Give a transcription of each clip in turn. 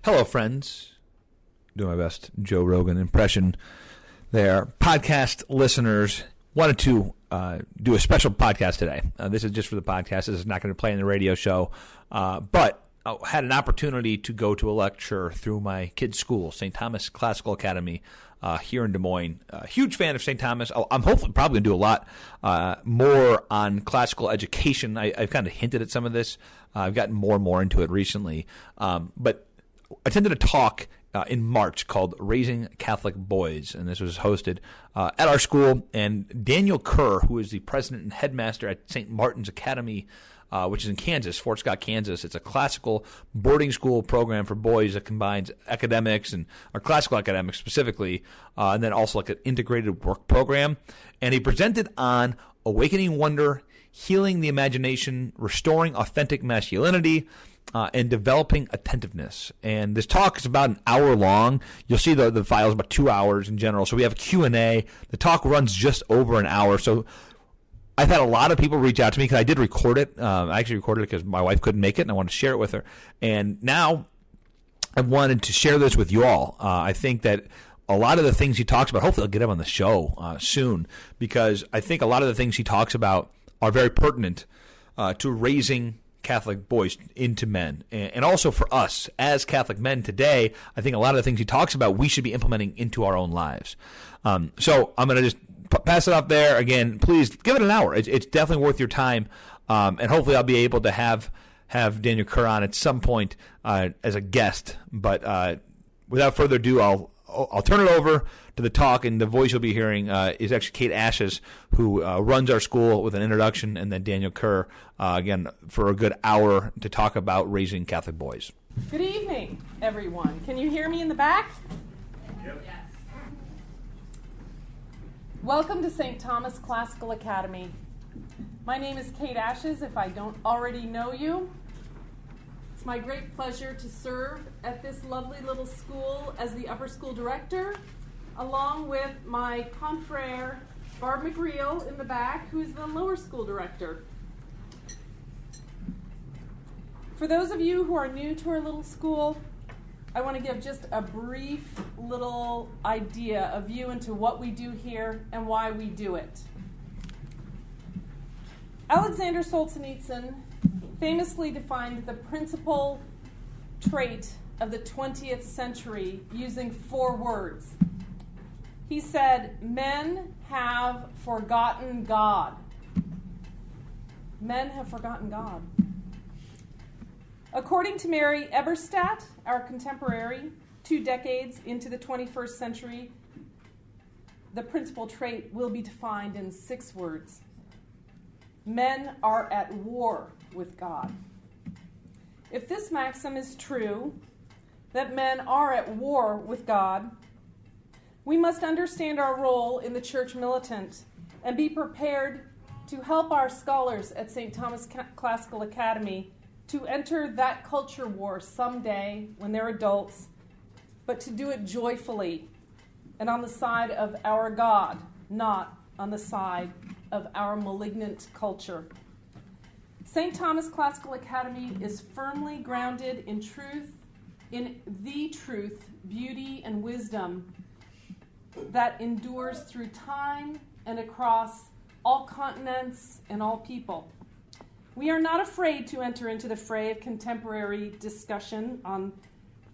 Hello, friends. Doing my best Joe Rogan impression there. Podcast listeners, wanted to do a special podcast today. This is just for the podcast. This is not going to play in the radio show. But I had an opportunity to go to a lecture through my kids' school, St. Thomas Classical Academy here in Des Moines. Huge fan of St. Thomas. I'm hopefully probably going to do a lot more on classical education. I've kind of hinted at some of this. I've gotten more and more into it recently. But I attended a talk in March called Raising Catholic Boys, and this was hosted at our school. And Daniel Kerr, who is the president and headmaster at St. Martin's Academy, which is in Kansas, Fort Scott, Kansas. It's a classical boarding school program for boys that combines academics or classical academics specifically, and then also like an integrated work program. And he presented on awakening wonder, healing the imagination, restoring authentic masculinity, and developing attentiveness. And this talk is about an hour long. You'll see the file is about 2 hours in general. So we have a Q&A. The talk runs just over an hour. So I've had a lot of people reach out to me because I did record it. I actually recorded it because my wife couldn't make it, and I wanted to share it with her. And now I wanted to share this with you all. I think that a lot of the things he talks about, hopefully I'll get him on the show soon, because I think a lot of the things he talks about are very pertinent to raising Catholic boys into men. And also for us as Catholic men today, I think a lot of the things he talks about we should be implementing into our own lives. So I'm going to just pass it off there. Again, please give it an hour. It's definitely worth your time. And hopefully I'll be able to have Daniel Kerr on at some point as a guest. But without further ado, I'll turn it over to the talk, and the voice you'll be hearing is actually Kate Ashes, who runs our school, with an introduction, and then Daniel Kerr, again, for a good hour to talk about raising Catholic boys. Good evening, everyone. Can you hear me in the back? Yep. Yes. Welcome to St. Thomas Classical Academy. My name is Kate Ashes, if I don't already know you. It's my great pleasure to serve at this lovely little school as the upper school director, along with my confrere, Barb McReel, in the back, who is the lower school director. For those of you who are new to our little school, I want to give just a brief little idea, a view into what we do here and why we do it. Alexander Solzhenitsyn famously defined the principal trait of the 20th century using 4 words. He said, "Men have forgotten God." Men have forgotten God. According to Mary Eberstadt, our contemporary, 2 decades into the 21st century, the principal trait will be defined in 6 words. Men are at war with God. If this maxim is true, that men are at war with God, we must understand our role in the church militant and be prepared to help our scholars at St. Thomas Classical Academy to enter that culture war someday when they're adults, but to do it joyfully and on the side of our God, not on the side of our malignant culture. St. Thomas Classical Academy is firmly grounded in truth, in the truth, beauty, and wisdom that endures through time and across all continents and all people. We are not afraid to enter into the fray of contemporary discussion on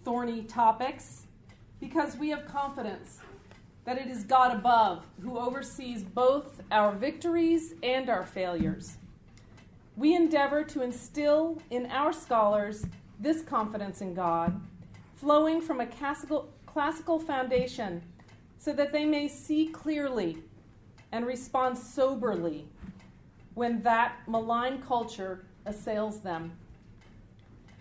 thorny topics because we have confidence that it is God above who oversees both our victories and our failures. We endeavor to instill in our scholars this confidence in God, flowing from a classical foundation so that they may see clearly and respond soberly when that malign culture assails them.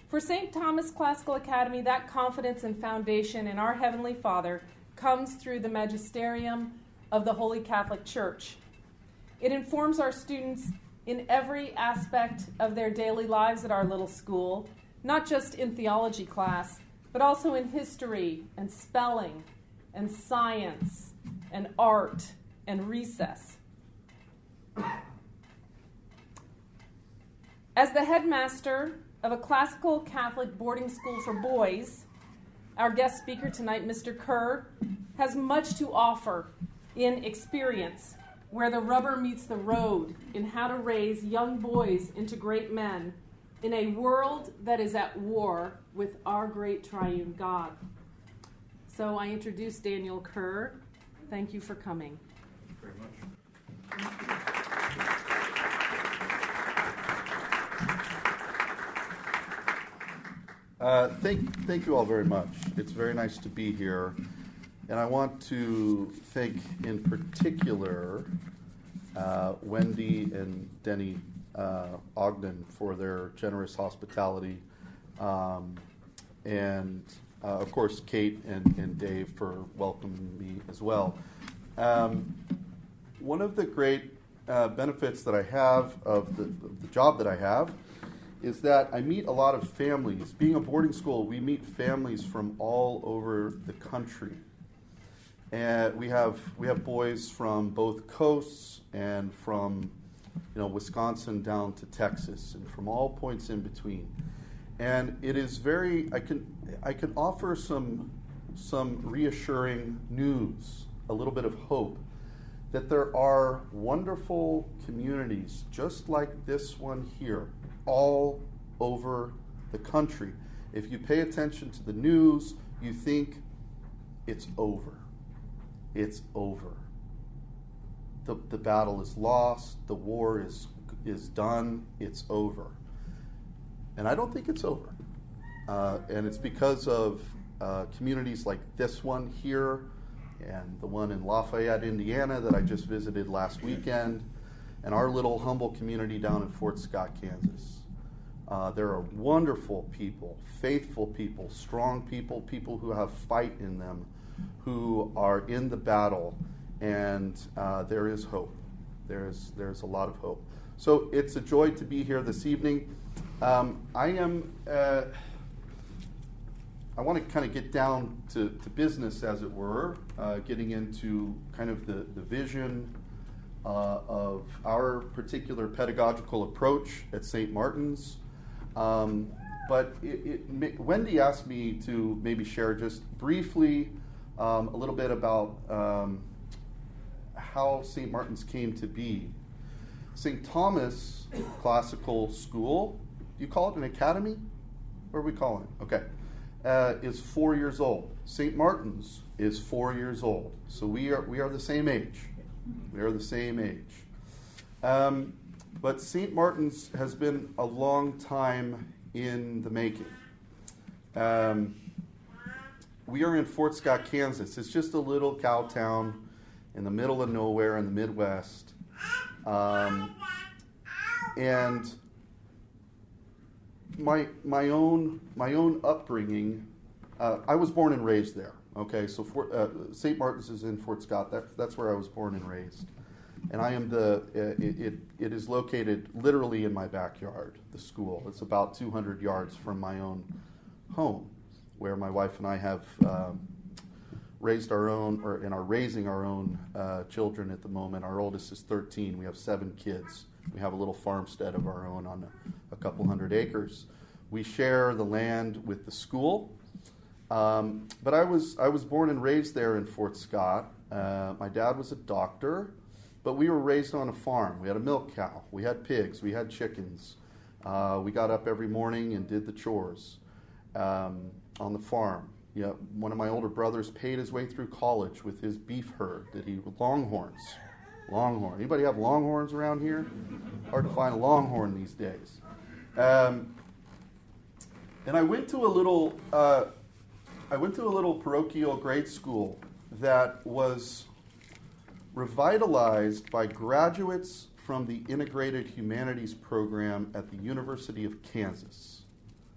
For St. Thomas Classical Academy, that confidence and foundation in our Heavenly Father comes through the magisterium of the Holy Catholic Church. It informs our students in every aspect of their daily lives at our little school, not just in theology class, but also in history and spelling and science and art and recess. As the headmaster of a classical Catholic boarding school for boys, Our guest speaker tonight, Mr. Kerr, has much to offer in experience, where the rubber meets the road, in how to raise young boys into great men in a world that is at war with our great triune God. So I introduce Daniel Kerr. Thank you for coming. Very much. Thank you all very much. It's very nice to be here. And I want to thank in particular Wendy and Denny Ogden for their generous hospitality. And of course, Kate and Dave for welcoming me as well. One of the great benefits that I have of the job that I have is that I meet a lot of families. Being a boarding school, we meet families from all over the country. And we have boys from both coasts and from Wisconsin down to Texas and from all points in between. And it is I can offer some reassuring news, a little bit of hope, that there are wonderful communities just like this one here, all over the country. If you pay attention to the news, you think it's over. It's over. The battle is lost. The war is done. It's over. And I don't think it's over. And it's because of communities like this one here and the one in Lafayette, Indiana that I just visited last weekend, and our little humble community down in Fort Scott, Kansas. There are wonderful people, faithful people, strong people, people who have fight in them, who are in the battle, and there is hope. There's a lot of hope. So it's a joy to be here this evening. I want to kind of get down to business, as it were, getting into kind of the vision of our particular pedagogical approach at St. Martin's. But Wendy asked me to maybe share just briefly a little bit about how St. Martin's came to be. St. Thomas Classical School, do you call it an academy? What are we calling it? Okay. Is 4 years old. St. Martin's is 4 years old. So we are the same age. We are the same age. But St. Martin's has been a long time in the making. We are in Fort Scott, Kansas. It's just a little cow town in the middle of nowhere in the Midwest. And my own upbringing, I was born and raised there. Okay, so St. Martin's is in Fort Scott. That's where I was born and raised, and I am it is located literally in my backyard. The school. It's about 200 yards from my own home, where my wife and I have raised our own, and are raising our own children at the moment. Our oldest is 13. We have 7 kids. We have a little farmstead of our own on a couple hundred acres. We share the land with the school, but I was born and raised there in Fort Scott. My dad was a doctor, but we were raised on a farm. We had a milk cow. We had pigs. We had chickens. We got up every morning and did the chores on the farm. Yeah, one of my older brothers paid his way through college with his beef herd Longhorns. Longhorn. Anybody have longhorns around here? Hard to find a longhorn these days. And I went to a little parochial grade school that was revitalized by graduates from the Integrated Humanities program at the University of Kansas.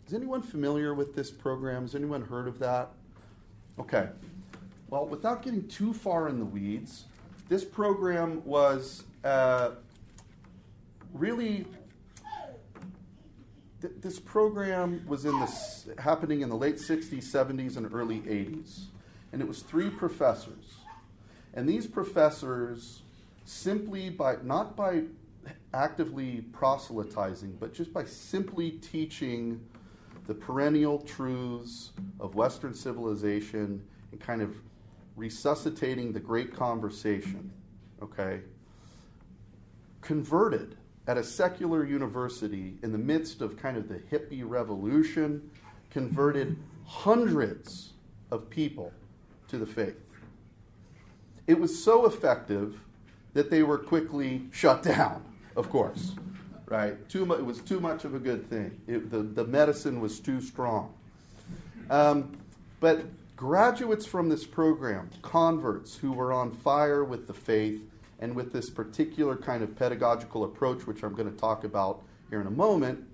Is anyone familiar with this program? Has anyone heard of that? Okay. Well, without getting too far in the weeds, this program was this program was happening in the late 60s, 70s, and early 80s. And it was 3 professors. And these professors, simply not by actively proselytizing, but just by simply teaching the perennial truths of Western civilization and kind of resuscitating the great conversation, okay, converted at a secular university in the midst of kind of the hippie revolution, converted hundreds of people to the faith. It was so effective that they were quickly shut down, of course, right? It was too much of a good thing. The medicine was too strong. But graduates from this program, converts who were on fire with the faith and with this particular kind of pedagogical approach, which I'm going to talk about here in a moment,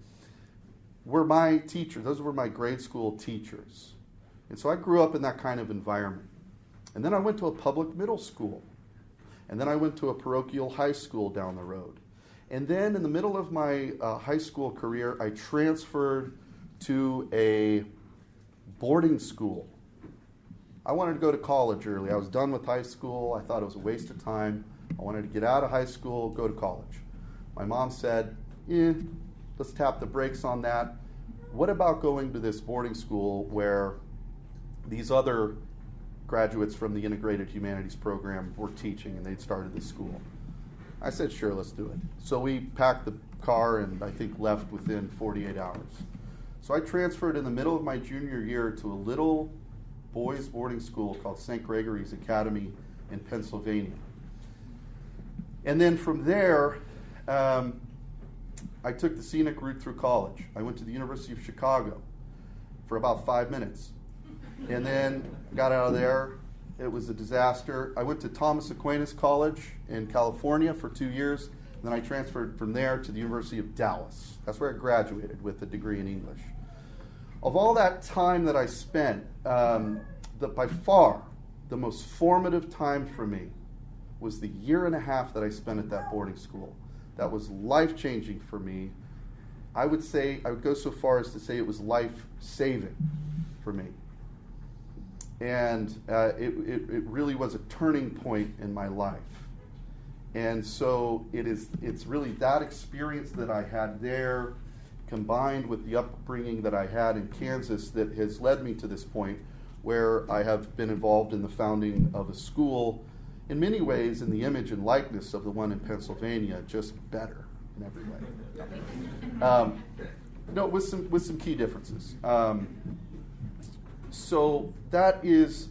were my teachers. Those were my grade school teachers. And so I grew up in that kind of environment. And then I went to a public middle school. And then I went to a parochial high school down the road. And then in the middle of my high school career, I transferred to a boarding school. I wanted to go to college early. I was done with high school. I thought it was a waste of time. I wanted to get out of high school, go to college. My mom said, let's tap the brakes on that. What about going to this boarding school where these other graduates from the Integrated Humanities program were teaching, and they'd started the school? I said, sure, let's do it. So we packed the car and I think left within 48 hours. So I transferred in the middle of my junior year to a little boys' boarding school called St. Gregory's Academy in Pennsylvania. And then from there, I took the scenic route through college. I went to the University of Chicago for about 5 minutes. And then got out of there. It was a disaster. I went to Thomas Aquinas College in California for 2 years. And then I transferred from there to the University of Dallas. That's where I graduated with a degree in English. Of all that time that I spent, by far the most formative time for me was the year and a half that I spent at that boarding school. That was life-changing for me. I would go so far as to say it was life-saving for me. And it really was a turning point in my life. And so it's really that experience that I had there, combined with the upbringing that I had in Kansas, that has led me to this point where I have been involved in the founding of a school, in many ways in the image and likeness of the one in Pennsylvania, just better in every way. With some key differences. So that is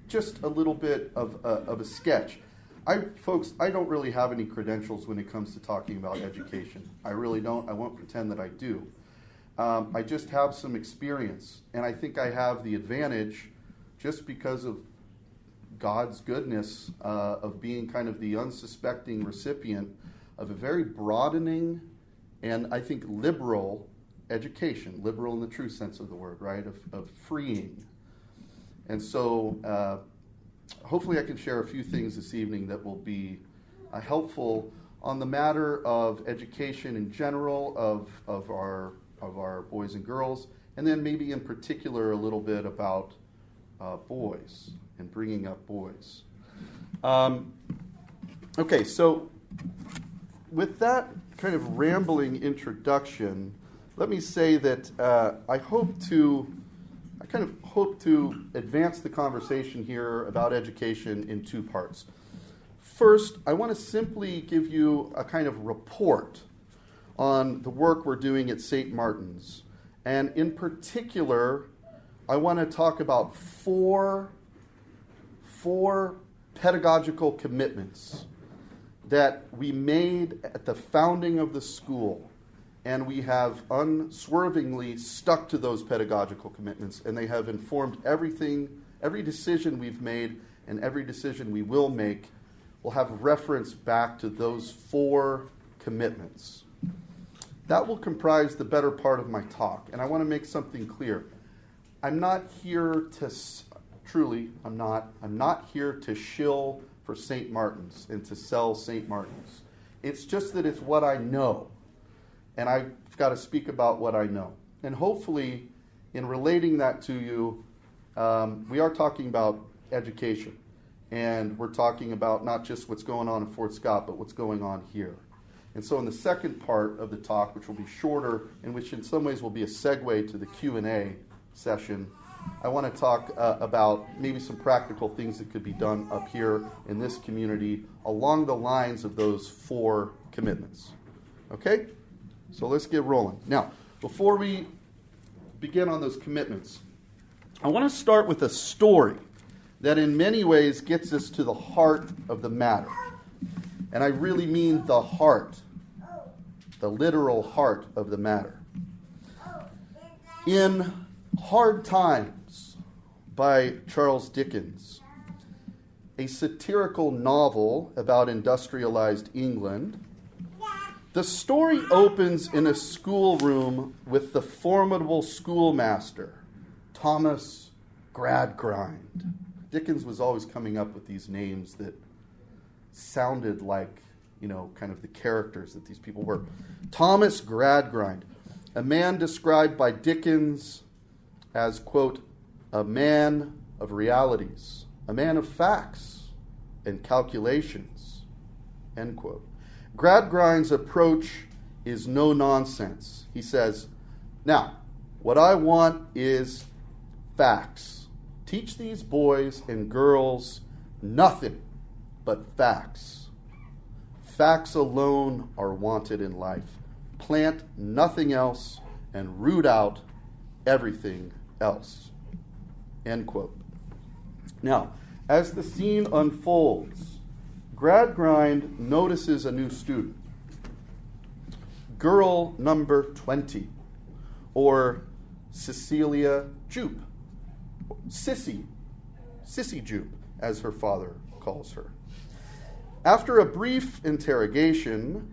just a little bit of a sketch. Folks, I don't really have any credentials when it comes to talking about education. I really don't. I won't pretend that I do. I just have some experience, and I think I have the advantage just because of God's goodness of being kind of the unsuspecting recipient of a very broadening and I think liberal education, liberal in the true sense of the word, right, of freeing. And so hopefully I can share a few things this evening that will be helpful on the matter of education in general of our boys and girls, and then maybe in particular a little bit about boys and bringing up boys. Okay, so with that kind of rambling introduction, let me say that I kind of hope to advance the conversation here about education in two parts. First, I want to simply give you a kind of report on the work we're doing at St. Martin's. And in particular, I want to talk about four pedagogical commitments that we made at the founding of the school. And we have unswervingly stuck to those pedagogical commitments, and they have informed everything, every decision we've made, and every decision we will make will have reference back to those four commitments. That will comprise the better part of my talk, and I want to make something clear. I'm not here to, I'm not here to shill for St. Martin's and to sell St. Martin's. It's just that it's what I know. And I've got to speak about what I know. And hopefully, in relating that to you, we are talking about education. And we're talking about not just what's going on in Fort Scott, but what's going on here. And so in the second part of the talk, which will be shorter, and which in some ways will be a segue to the Q&A session, I want to talk about maybe some practical things that could be done up here in this community along the lines of those 4 commitments. Okay? So let's get rolling. Now, before we begin on those commitments, I want to start with a story that in many ways gets us to the heart of the matter. And I really mean the heart, the literal heart of the matter. In Hard Times by Charles Dickens, a satirical novel about industrialized England, the story opens in a schoolroom with the formidable schoolmaster, Thomas Gradgrind. Dickens was always coming up with these names that sounded like, kind of the characters that these people were. Thomas Gradgrind, a man described by Dickens as, quote, a man of realities, a man of facts and calculations, end quote. Gradgrind's approach is no nonsense. He says, now, what I want is facts. Teach these boys and girls nothing but facts. Facts alone are wanted in life. Plant nothing else and root out everything else. End quote. Now, as the scene unfolds, Gradgrind notices a new student. Girl number 20, or Cecilia Jupe. Sissy Jupe, as her father calls her. After a brief interrogation,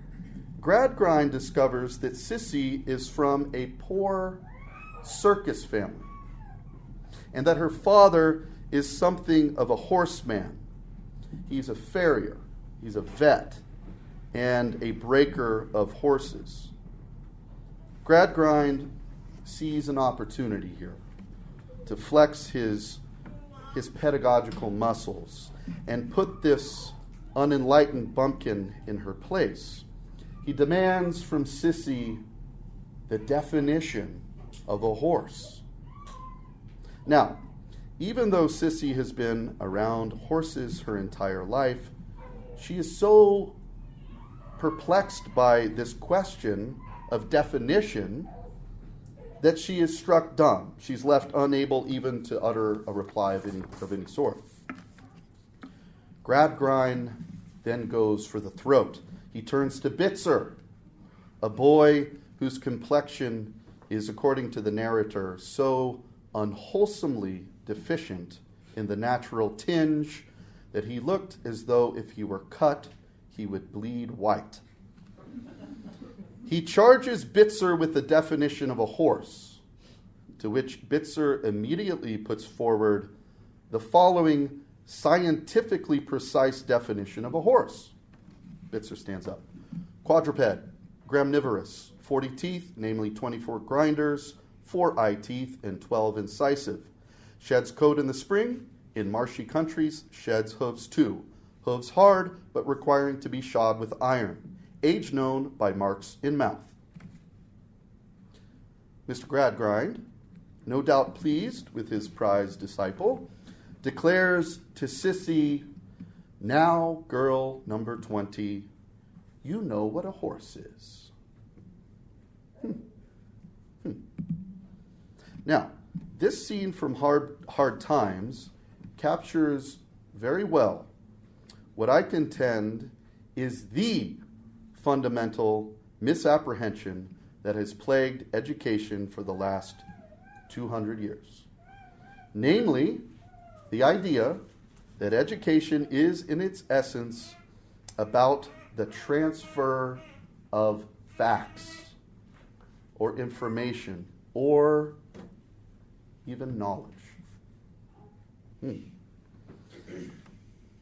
Gradgrind discovers that Sissy is from a poor circus family, and that her father is something of a horseman. He's a farrier, he's a vet, and a breaker of horses. Gradgrind sees an opportunity here to flex his pedagogical muscles and put this unenlightened bumpkin in her place. He demands from Sissy the definition of a horse. Now, even though Sissy has been around horses her entire life, she is so perplexed by this question of definition that she is struck dumb. She's left unable even to utter a reply of any sort. Gradgrind then goes for the throat. He turns to Bitzer, a boy whose complexion is, according to the narrator, so unwholesomely deficient in the natural tinge that he looked as though if he were cut, he would bleed white. He charges Bitzer with the definition of a horse, to which Bitzer immediately puts forward the following scientifically precise definition of a horse. Bitzer stands up. Quadruped, gramnivorous, 40 teeth, namely 24 grinders, 4 eye teeth, and 12 incisive. Sheds coat in the spring. In marshy countries, sheds hooves too. Hooves hard, but requiring to be shod with iron. Age known by marks in mouth. Mr. Gradgrind, no doubt pleased with his prized disciple, declares to Sissy, now, girl number 20, you know what a horse is. Now, this scene from Hard Times captures very well what I contend is the fundamental misapprehension that has plagued education for the last 200 years. Namely, the idea that education is, in its essence, about the transfer of facts or information or even knowledge.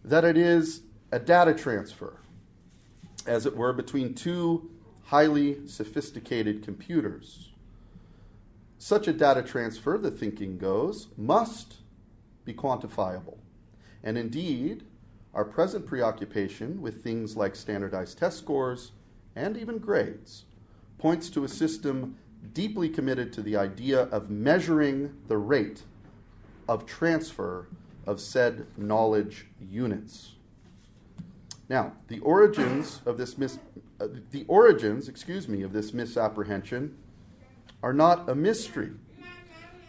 That it is a data transfer, as it were, between two highly sophisticated computers. Such a data transfer, the thinking goes, must be quantifiable. And indeed, our present preoccupation with things like standardized test scores and even grades, points to a system deeply committed to the idea of measuring the rate of transfer of said knowledge units. Now, the origins of this misapprehension are not a mystery,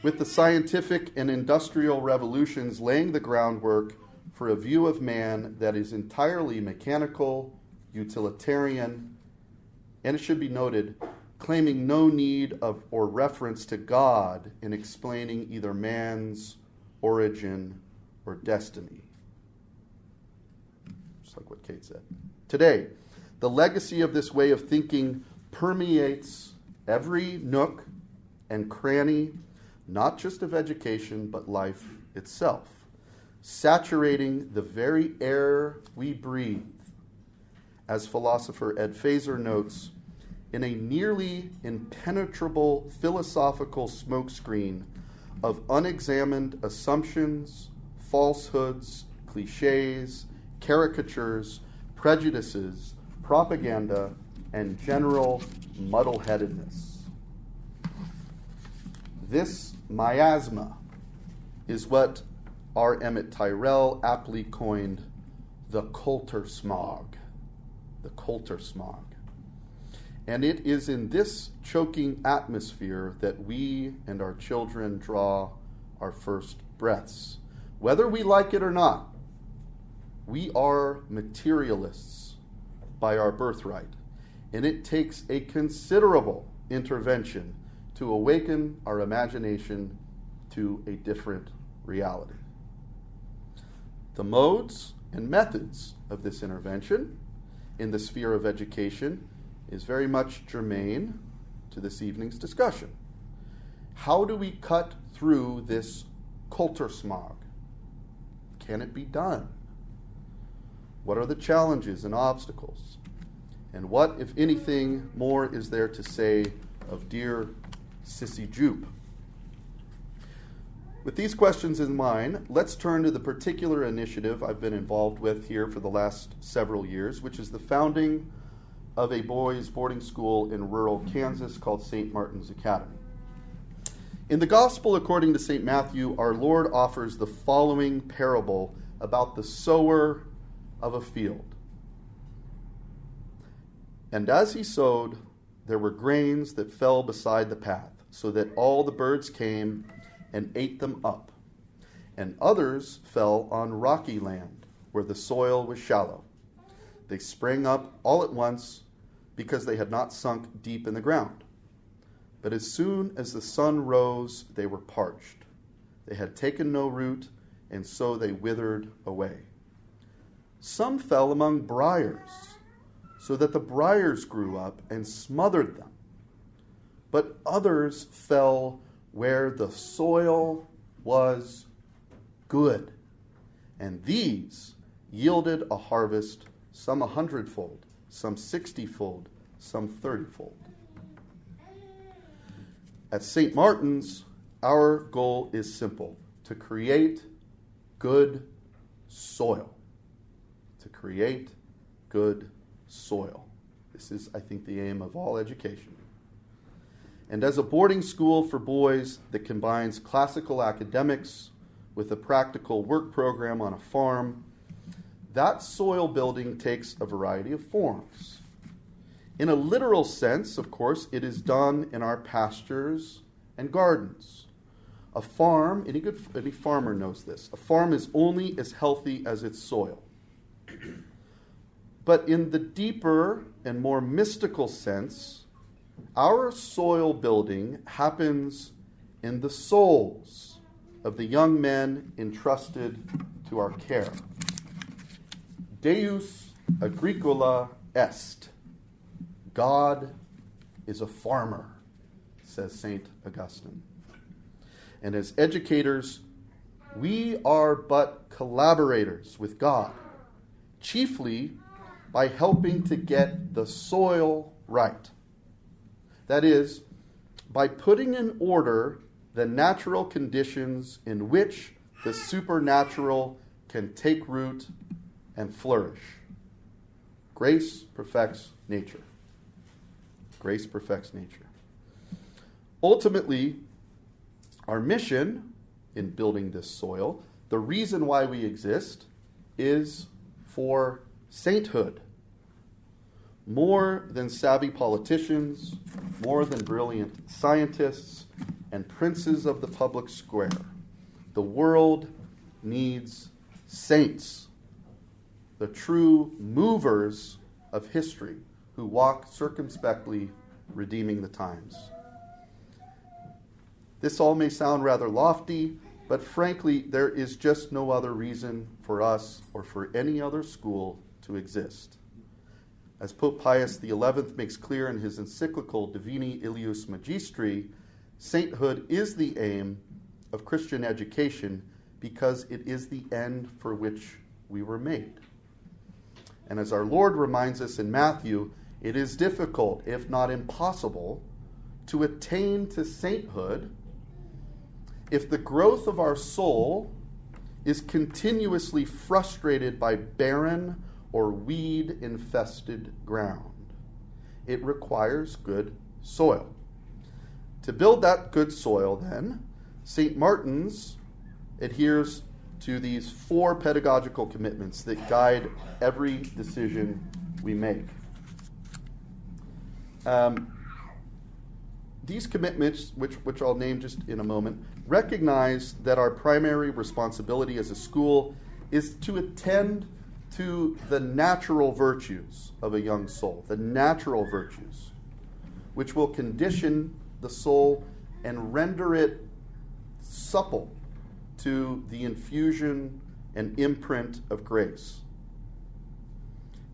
with the scientific and industrial revolutions laying the groundwork for a view of man that is entirely mechanical, utilitarian, and it should be noted, claiming no need of or reference to God in explaining either man's origin or destiny. Just like what Kate said. Today, the legacy of this way of thinking permeates every nook and cranny, not just of education, but life itself, saturating the very air we breathe, as philosopher Ed Feser notes, in a nearly impenetrable philosophical smokescreen of unexamined assumptions, falsehoods, cliches, caricatures, prejudices, propaganda, and general muddle-headedness. This miasma is what R. Emmett Tyrrell aptly coined the Coulter smog. The Coulter smog. And it is in this choking atmosphere that we and our children draw our first breaths. Whether we like it or not, we are materialists by our birthright. And it takes a considerable intervention to awaken our imagination to a different reality. The modes and methods of this intervention in the sphere of education is very much germane to this evening's discussion. How do we cut through this Coulter smog? Can it be done? What are the challenges and obstacles? And what, if anything, more is there to say of dear Sissy Jupe? With these questions in mind, let's turn to the particular initiative I've been involved with here for the last several years, which is the founding of a boys' boarding school in rural Kansas called St. Martin's Academy. In the Gospel according to St. Matthew, our Lord offers the following parable about the sower of a field. And as he sowed, there were grains that fell beside the path, so that all the birds came and ate them up. And others fell on rocky land, where the soil was shallow. They sprang up all at once, because they had not sunk deep in the ground. But as soon as the sun rose, they were parched. They had taken no root, and so they withered away. Some fell among briars, so that the briars grew up and smothered them. But others fell where the soil was good, and these yielded a harvest, some 100-fold, some 60-fold, some 30-fold. At St. Martin's, our goal is simple: to create good soil. To create good soil. This is, I think, the aim of all education. And as a boarding school for boys that combines classical academics with a practical work program on a farm, that soil building takes a variety of forms. In a literal sense, of course, it is done in our pastures and gardens. A farm, any farmer knows this, a farm is only as healthy as its soil. But in the deeper and more mystical sense, our soil building happens in the souls of the young men entrusted to our care. Deus agricola est. God is a farmer, says St. Augustine. And as educators, we are but collaborators with God, chiefly by helping to get the soil right. That is, by putting in order the natural conditions in which the supernatural can take root and flourish. Grace perfects nature. Grace perfects nature. Ultimately, our mission in building this soil, the reason why we exist, is for sainthood. More than savvy politicians, more than brilliant scientists, and princes of the public square. The world needs saints, the true movers of history, who walk circumspectly, redeeming the times. This all may sound rather lofty, but frankly, there is just no other reason for us or for any other school to exist. As Pope Pius XI makes clear in his encyclical Divini Ilius Magistri, sainthood is the aim of Christian education because it is the end for which we were made. And as our Lord reminds us in Matthew, it is difficult, if not impossible, to attain to sainthood if the growth of our soul is continuously frustrated by barren or weed-infested ground. It requires good soil. To build that good soil, then, St. Martin's adheres to these 4 pedagogical commitments that guide every decision we make. These commitments, which I'll name just in a moment, recognize that our primary responsibility as a school is to attend to the natural virtues of a young soul, the natural virtues, which will condition the soul and render it supple to the infusion and imprint of grace.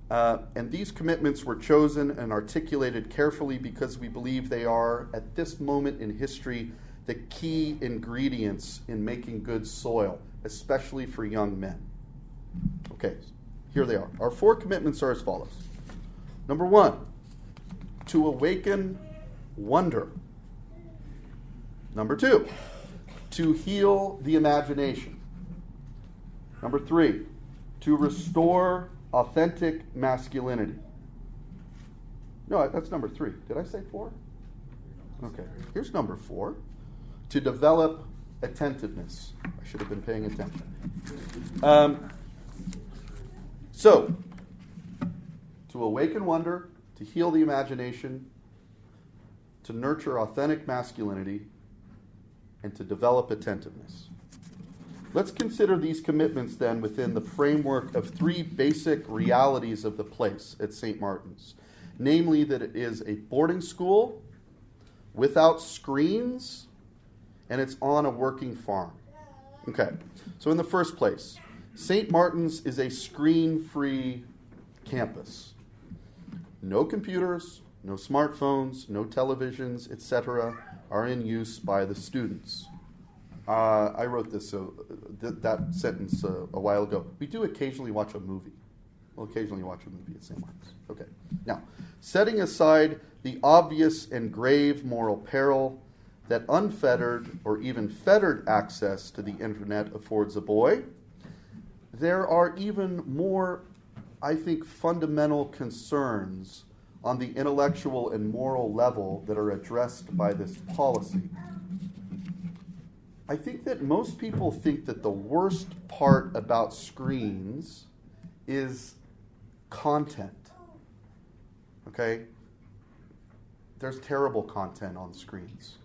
And these commitments were chosen and articulated carefully because we believe they are, at this moment in history, the key ingredients in making good soil, especially for young men. Okay, here they are. Our 4 commitments are as follows. Number 1, to awaken wonder. Number 2, to heal the imagination. Number 3, to restore authentic masculinity. No, that's number 3. Did I say 4? Okay, here's number 4. To develop attentiveness. I should have been paying attention. So, to awaken wonder, to heal the imagination, to nurture authentic masculinity, and to develop attentiveness. Let's consider these commitments then within the framework of 3 basic realities of the place at St. Martin's. Namely, that it is a boarding school without screens, and it's on a working farm. Okay, so in the first place, St. Martin's is a screen-free campus. No computers, no smartphones, no televisions, etc. are in use by the students. I wrote that sentence a while ago. We do occasionally watch a movie. We'll occasionally watch a movie at St. Martin's. Okay. Now, setting aside the obvious and grave moral peril that unfettered or even fettered access to the internet affords a boy, there are even more, I think, fundamental concerns on the intellectual and moral level that are addressed by this policy. I think that most people think that the worst part about screens is content. Okay? There's terrible content on screens.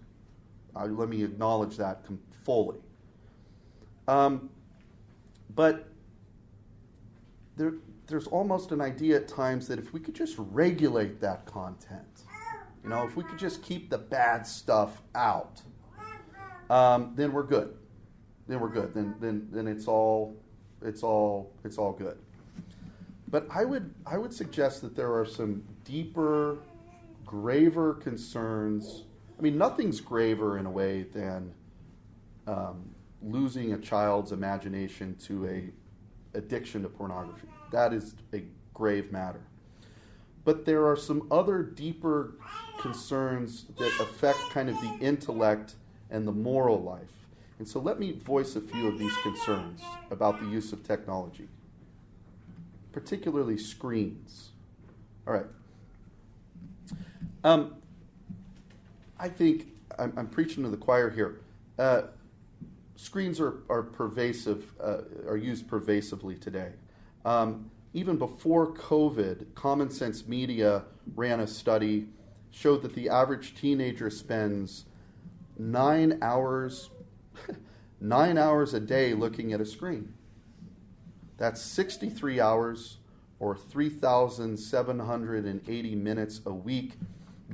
Let me acknowledge that fully. But there's almost an idea at times that if we could just regulate that content, if we could just keep the bad stuff out, then we're good. Then we're good. Then it's all good. But I would suggest that there are some deeper, graver concerns. I mean, nothing's graver in a way than losing a child's imagination to a addiction to pornography. That is a grave matter. But there are some other deeper concerns that affect kind of the intellect and the moral life. And so let me voice a few of these concerns about the use of technology, particularly screens. All right. I think I'm preaching to the choir here. Screens are pervasive, are used pervasively today. Even before COVID, Common Sense Media ran a study, showed that the average teenager spends 9 hours, 9 hours a day looking at a screen. That's 63 hours or 3,780 minutes a week,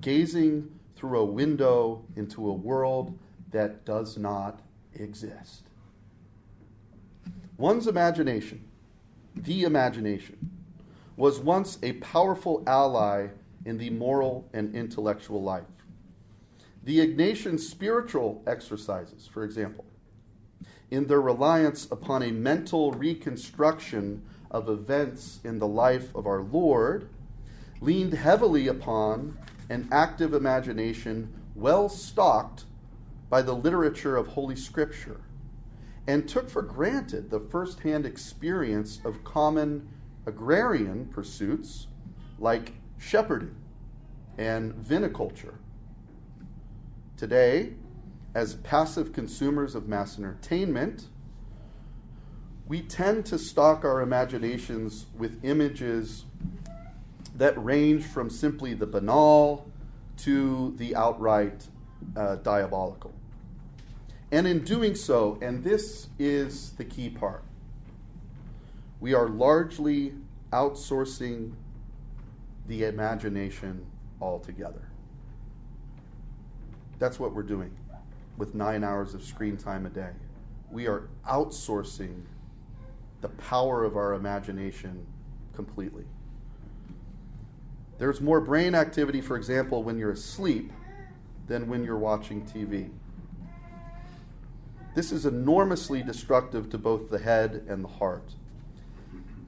gazing through a window into a world that does not exist. One's imagination, the imagination, was once a powerful ally in the moral and intellectual life. The Ignatian spiritual exercises, for example, in their reliance upon a mental reconstruction of events in the life of our Lord, leaned heavily upon an active imagination well stocked by the literature of Holy Scripture, and took for granted the first-hand experience of common agrarian pursuits like shepherding and viniculture. Today, as passive consumers of mass entertainment, we tend to stock our imaginations with images that range from simply the banal to the outright diabolical. And in doing so, and this is the key part, we are largely outsourcing the imagination altogether. That's what we're doing with 9 hours of screen time a day. We are outsourcing the power of our imagination completely. There's more brain activity, for example, when you're asleep than when you're watching TV. This is enormously destructive to both the head and the heart.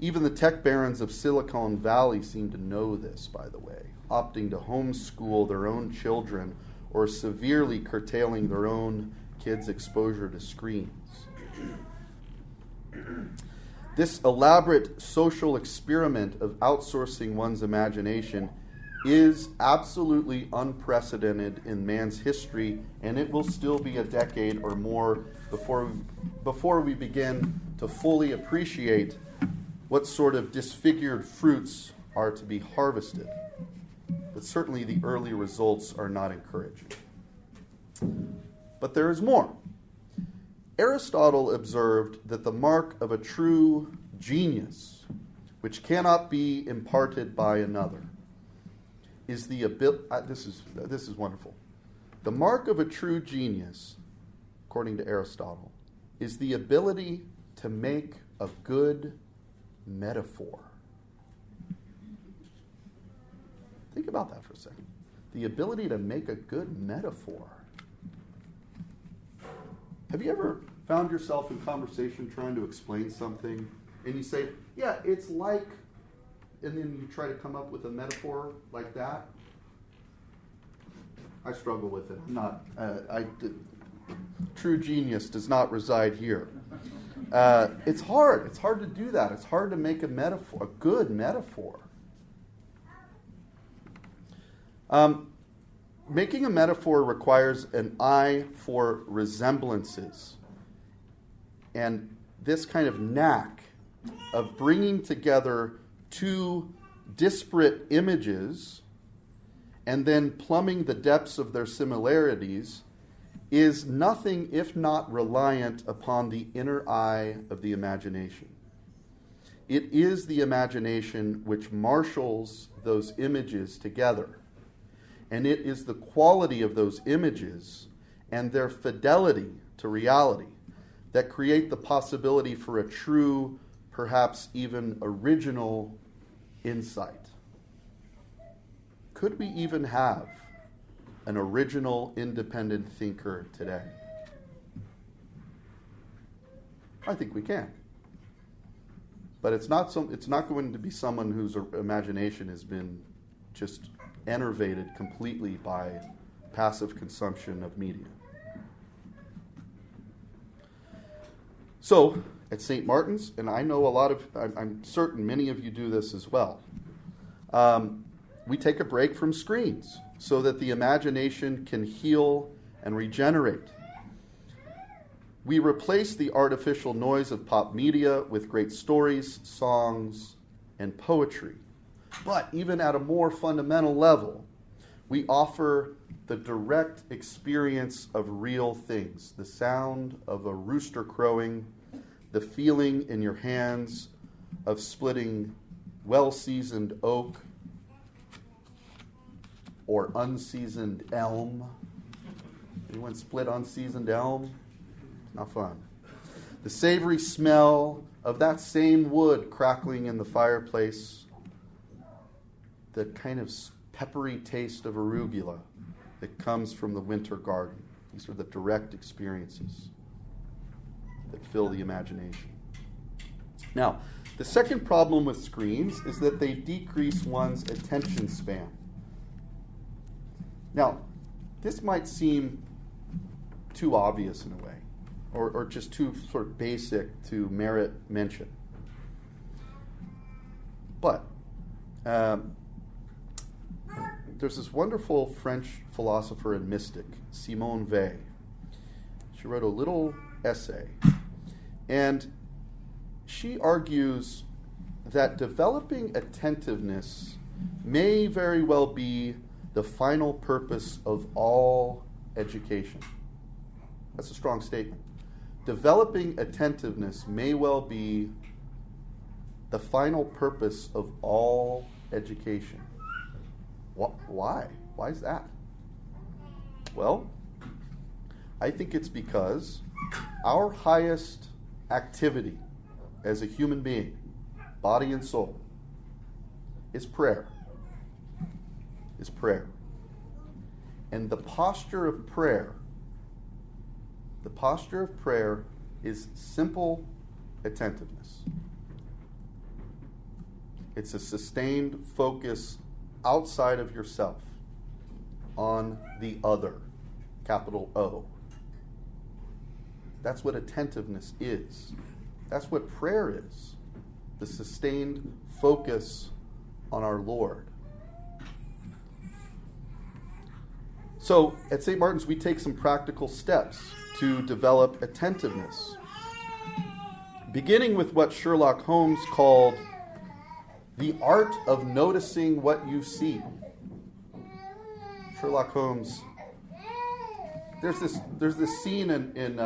Even the tech barons of Silicon Valley seem to know this, by the way, opting to homeschool their own children or severely curtailing their own kids' exposure to screens. This elaborate social experiment of outsourcing one's imagination is absolutely unprecedented in man's history, and it will still be a decade or more before we begin to fully appreciate what sort of disfigured fruits are to be harvested. But certainly the early results are not encouraging. But there is more. Aristotle observed that the mark of a true genius, which cannot be imparted by another, is the ability. This is wonderful. The mark of a true genius, according to Aristotle, is the ability to make a good metaphor. Think about that for a second. The ability to make a good metaphor. Have you ever found yourself in conversation trying to explain something and you say, yeah, it's like, and then you try to come up with a metaphor like that? I struggle with it. True genius does not reside here. It's hard. It's hard to do that. It's hard to make a metaphor, a good metaphor. Making a metaphor requires an eye for resemblances and this kind of knack of bringing together two disparate images and then plumbing the depths of their similarities is nothing if not reliant upon the inner eye of the imagination. It is the imagination which marshals those images together. And it is the quality of those images and their fidelity to reality that create the possibility for a true, perhaps even original insight. Could we even have an original, independent thinker today? I think we can. But it's not going to be someone whose imagination has been just enervated completely by passive consumption of media. So, at St. Martin's, and I know I'm certain many of you do this as well, we take a break from screens so that the imagination can heal and regenerate. We replace the artificial noise of pop media with great stories, songs, and poetry. But even at a more fundamental level, we offer the direct experience of real things, the sound of a rooster crowing, the feeling in your hands of splitting well-seasoned oak or unseasoned elm. Anyone split unseasoned elm? Not fun. The savory smell of that same wood crackling in the fireplace, the kind of peppery taste of arugula that comes from the winter garden. These are the direct experiences that fill the imagination. Now, the second problem with screens is that they decrease one's attention span. Now, this might seem too obvious in a way, or just too sort of basic to merit mention. But there's this wonderful French philosopher and mystic, Simone Weil. She wrote a little essay, and she argues that developing attentiveness may very well be the final purpose of all education. That's a strong statement. Developing attentiveness may well be the final purpose of all education. Why? Why is that? Well, I think it's because our highest activity as a human being, body and soul, is prayer. And the posture of prayer is simple attentiveness. It's a sustained focus outside of yourself on the other, capital O. That's what attentiveness is. That's what prayer is. The sustained focus on our Lord. So at St. Martin's, we take some practical steps to develop attentiveness, beginning with what Sherlock Holmes called the art of noticing what you see. Sherlock Holmes, there's this scene in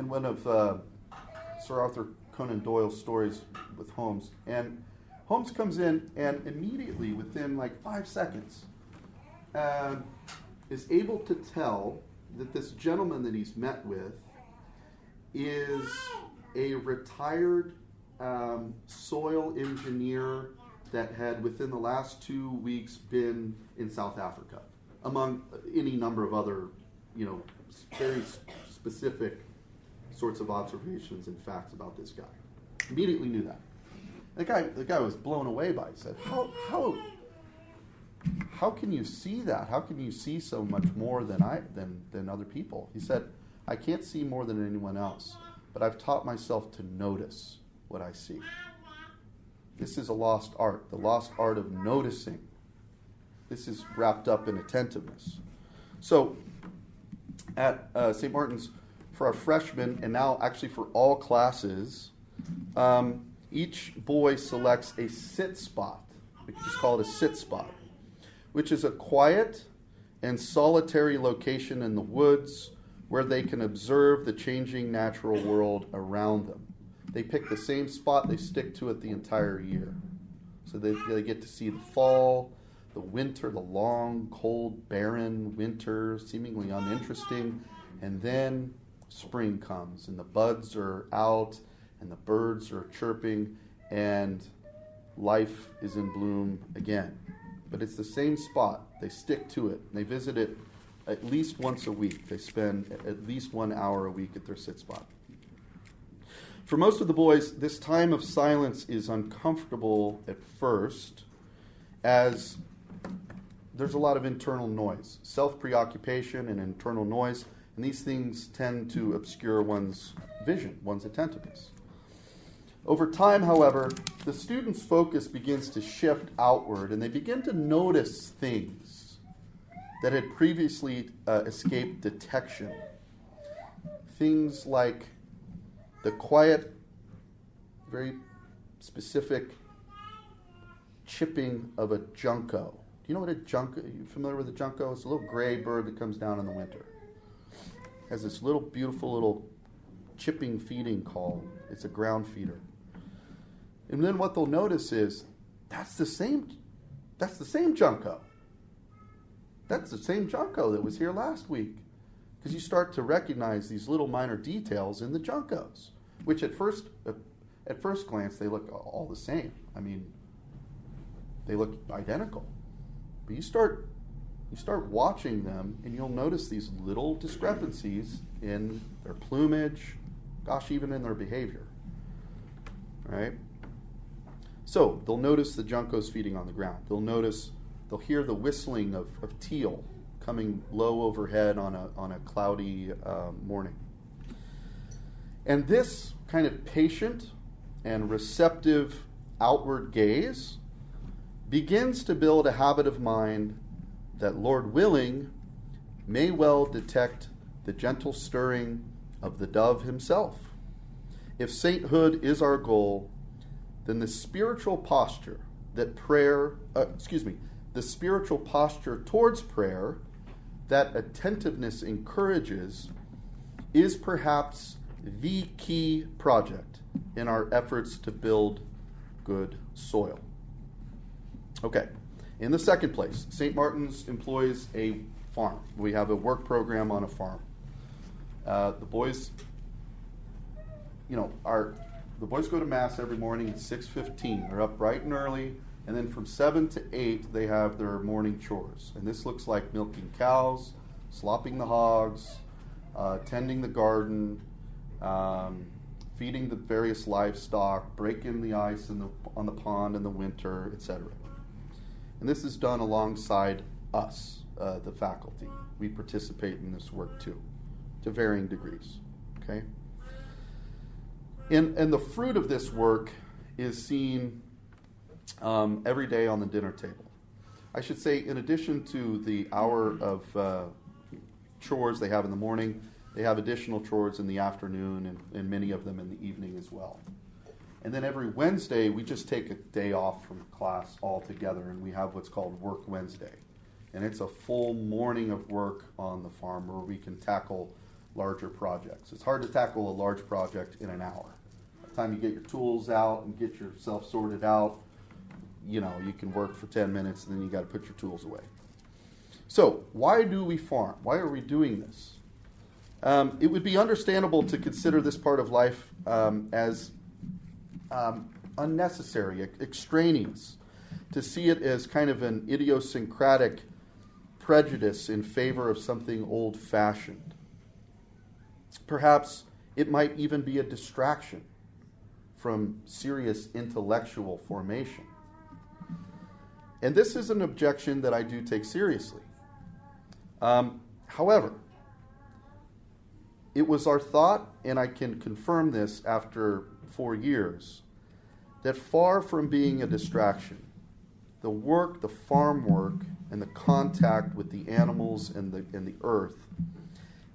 one of Sir Arthur Conan Doyle's stories with Holmes, and Holmes comes in and immediately, within like 5 seconds, is able to tell that this gentleman that he's met with is a retired soil engineer that had, within the last 2 weeks, been in South Africa, among any number of other, very specific sorts of observations and facts about this guy. Immediately knew that. The guy was blown away by it. He said, how can you see that? How can you see so much more than other people? He said, I can't see more than anyone else, but I've taught myself to notice what I see. This is a lost art, the lost art of noticing. This is wrapped up in attentiveness. So at St. Martin's, for our freshmen, and now actually for all classes, each boy selects a sit spot. We can just call it a sit spot, which is a quiet and solitary location in the woods where they can observe the changing natural world around them. They pick the same spot, they stick to it the entire year. So they get to see the fall, the winter, the long, cold, barren winter, seemingly uninteresting, and then spring comes, and the buds are out, and the birds are chirping, and life is in bloom again. But it's the same spot. They stick to it, and they visit it at least once a week. They spend at least 1 hour a week at their sit spot. For most of the boys, this time of silence is uncomfortable at first, as there's a lot of internal noise, self-preoccupation and internal noise, and these things tend to obscure one's vision, one's attentiveness. Over time, however, the student's focus begins to shift outward, and they begin to notice things that had previously escaped detection. Things like the quiet, very specific chipping of a junco. Do you know what a junco? Are you familiar with a junco? It's a little gray bird that comes down in the winter. It has this little beautiful little chipping feeding call. It's a ground feeder. And then what they'll notice is that's the same junco. That's the same junco that was here last week. Because you start to recognize these little minor details in the juncos, which at first glance they look all the same. I mean, they look identical. But you start watching them, and you'll notice these little discrepancies in their plumage, gosh, even in their behavior. Right? So they'll notice the juncos feeding on the ground. They'll hear the whistling of teal coming low overhead on a cloudy morning. And this kind of patient and receptive outward gaze begins to build a habit of mind that, Lord willing, may well detect the gentle stirring of the dove himself. If sainthood is our goal, then the spiritual posture towards prayer that attentiveness encourages is perhaps the key project in our efforts to build good soil. Okay, in the second place, St. Martin's employs a farm. We have a work program on a farm. The boys go to Mass every morning at 6:15. They're up bright and early, and then from 7 to 8, they have their morning chores. And this looks like milking cows, slopping the hogs, tending the garden, feeding the various livestock, breaking the ice on the pond in the winter, etc. And this is done alongside us, the faculty. We participate in this work too, to varying degrees. Okay? And the fruit of this work is seen every day on the dinner table. I should say, in addition to the hour of chores they have in the morning, they have additional chores in the afternoon and many of them in the evening as well. And then every Wednesday, we just take a day off from class altogether, and we have what's called Work Wednesday. And it's a full morning of work on the farm where we can tackle larger projects. It's hard to tackle a large project in an hour. By the time you get your tools out and get yourself sorted out, you can work for 10 minutes, and then you got to put your tools away. So, why do we farm? Why are we doing this? It would be understandable to consider this part of life as unnecessary, extraneous, to see it as kind of an idiosyncratic prejudice in favor of something old-fashioned. Perhaps it might even be a distraction from serious intellectual formation. And this is an objection that I do take seriously. However, it was our thought, and I can confirm this after 4 years, that far from being a distraction, the farm work, and the contact with the animals and the earth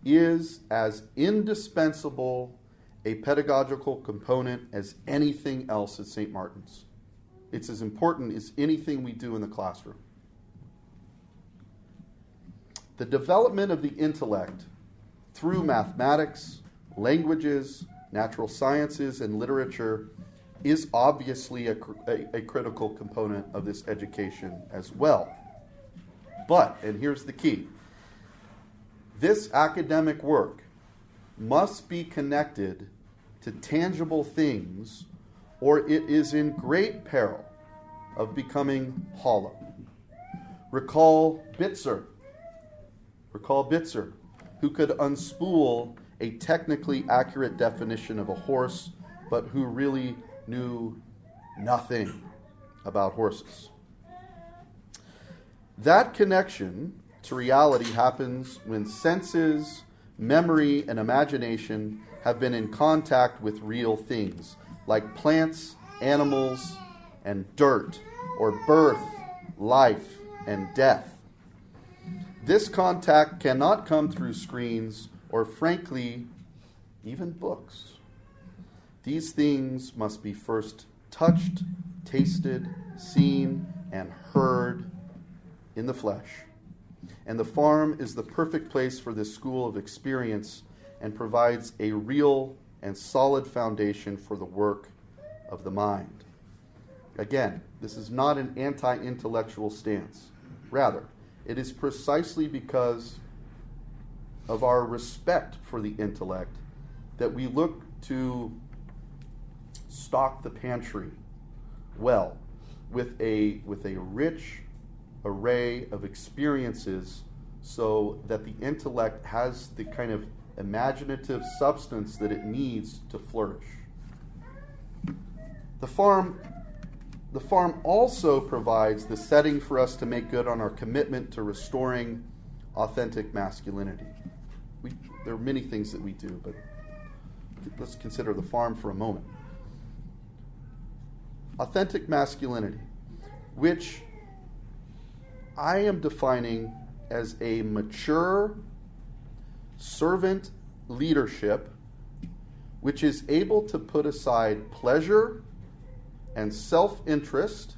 is as indispensable a pedagogical component as anything else at St. Martin's. It's as important as anything we do in the classroom. The development of the intellect through mathematics, languages, natural sciences, and literature is obviously a critical component of this education as well. But, and here's the key, this academic work must be connected to tangible things, or it is in great peril of becoming hollow. Recall Bitzer, who could unspool a technically accurate definition of a horse, but who really knew nothing about horses. That connection to reality happens when senses, memory, and imagination have been in contact with real things. like plants, animals, and dirt, or birth, life, and death. This contact cannot come through screens or, frankly, even books. These things must be first touched, tasted, seen, and heard in the flesh. And the farm is the perfect place for this school of experience and provides a real and solid foundation for the work of the mind. Again, this is not an anti-intellectual stance. Rather, it is precisely because of our respect for the intellect that we look to stock the pantry well with a rich array of experiences so that the intellect has the kind of imaginative substance that it needs to flourish. The farm also provides the setting for us to make good on our commitment to restoring authentic masculinity. There are many things that we do, but let's consider the farm for a moment. Authentic masculinity, which I am defining as a mature servant leadership which is able to put aside pleasure and self-interest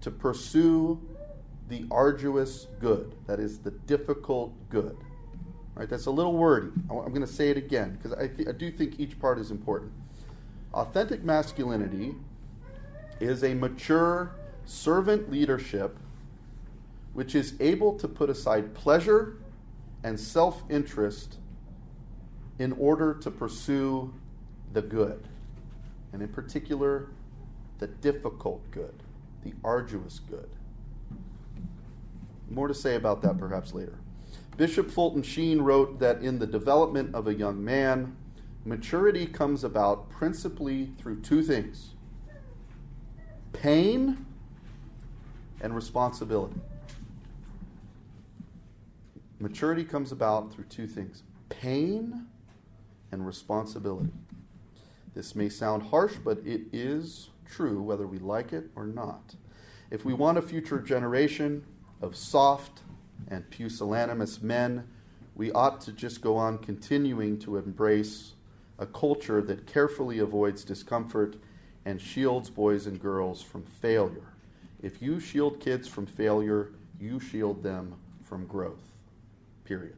to pursue the arduous good, that is, the difficult good. Right? That's a little wordy. I'm going to say it again because I do think each part is important. Authentic masculinity is a mature servant leadership which is able to put aside pleasure and self-interest in order to pursue the good, and in particular, the difficult good, the arduous good. More to say about that perhaps later. Bishop Fulton Sheen wrote that in the development of a young man, maturity comes about principally through two things: pain and responsibility. Maturity comes about through two things: pain and responsibility. This may sound harsh, but it is true whether we like it or not. If we want a future generation of soft and pusillanimous men, we ought to just go on continuing to embrace a culture that carefully avoids discomfort and shields boys and girls from failure. If you shield kids from failure, you shield them from growth. Period.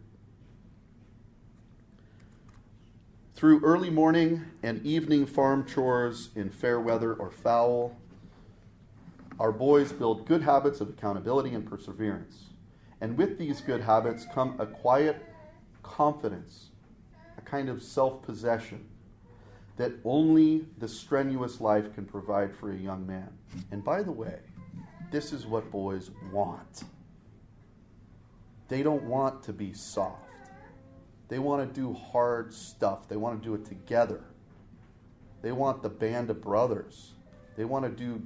Through early morning and evening farm chores in fair weather or foul, our boys build good habits of accountability and perseverance. And with these good habits come a quiet confidence, a kind of self-possession that only the strenuous life can provide for a young man. And by the way, this is what boys want. They don't want to be soft. They want to do hard stuff. They want to do it together. They want the band of brothers. They want to do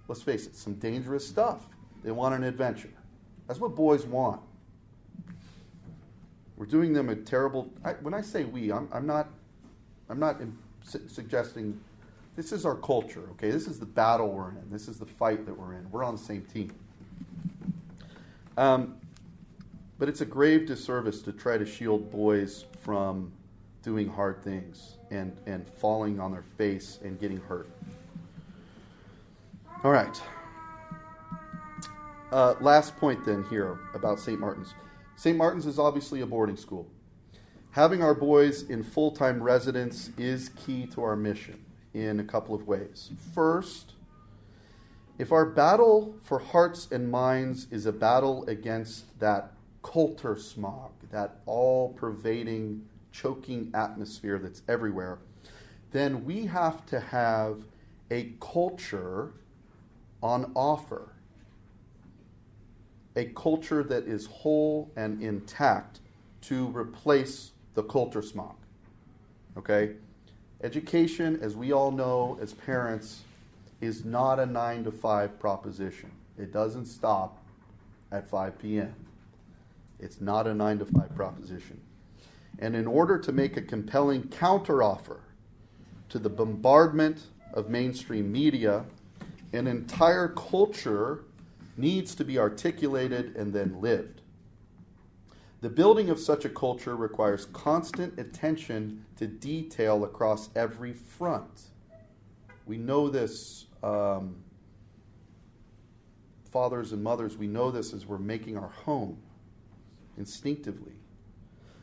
let's face it, some dangerous stuff. They want an adventure. That's what boys want. We're doing them a terrible. When I say we, I'm not suggesting this is our culture. Okay, this is the battle we're in. This is the fight that we're in. We're on the same team. But it's a grave disservice to try to shield boys from doing hard things and falling on their face and getting hurt. All right. Last point then here about St. Martin's. St. Martin's is obviously a boarding school. Having our boys in full-time residence is key to our mission in a couple of ways. First, if our battle for hearts and minds is a battle against that culture smog, that all-pervading, choking atmosphere that's everywhere, then we have to have a culture on offer. A culture that is whole and intact to replace the culture smog. Okay? Education, as we all know as parents, is not a 9-to-5 proposition. It doesn't stop at 5 p.m. It's not a 9-to-5 proposition. And in order to make a compelling counteroffer to the bombardment of mainstream media, an entire culture needs to be articulated and then lived. The building of such a culture requires constant attention to detail across every front. We know this, fathers and mothers, we know this as we're making our home instinctively.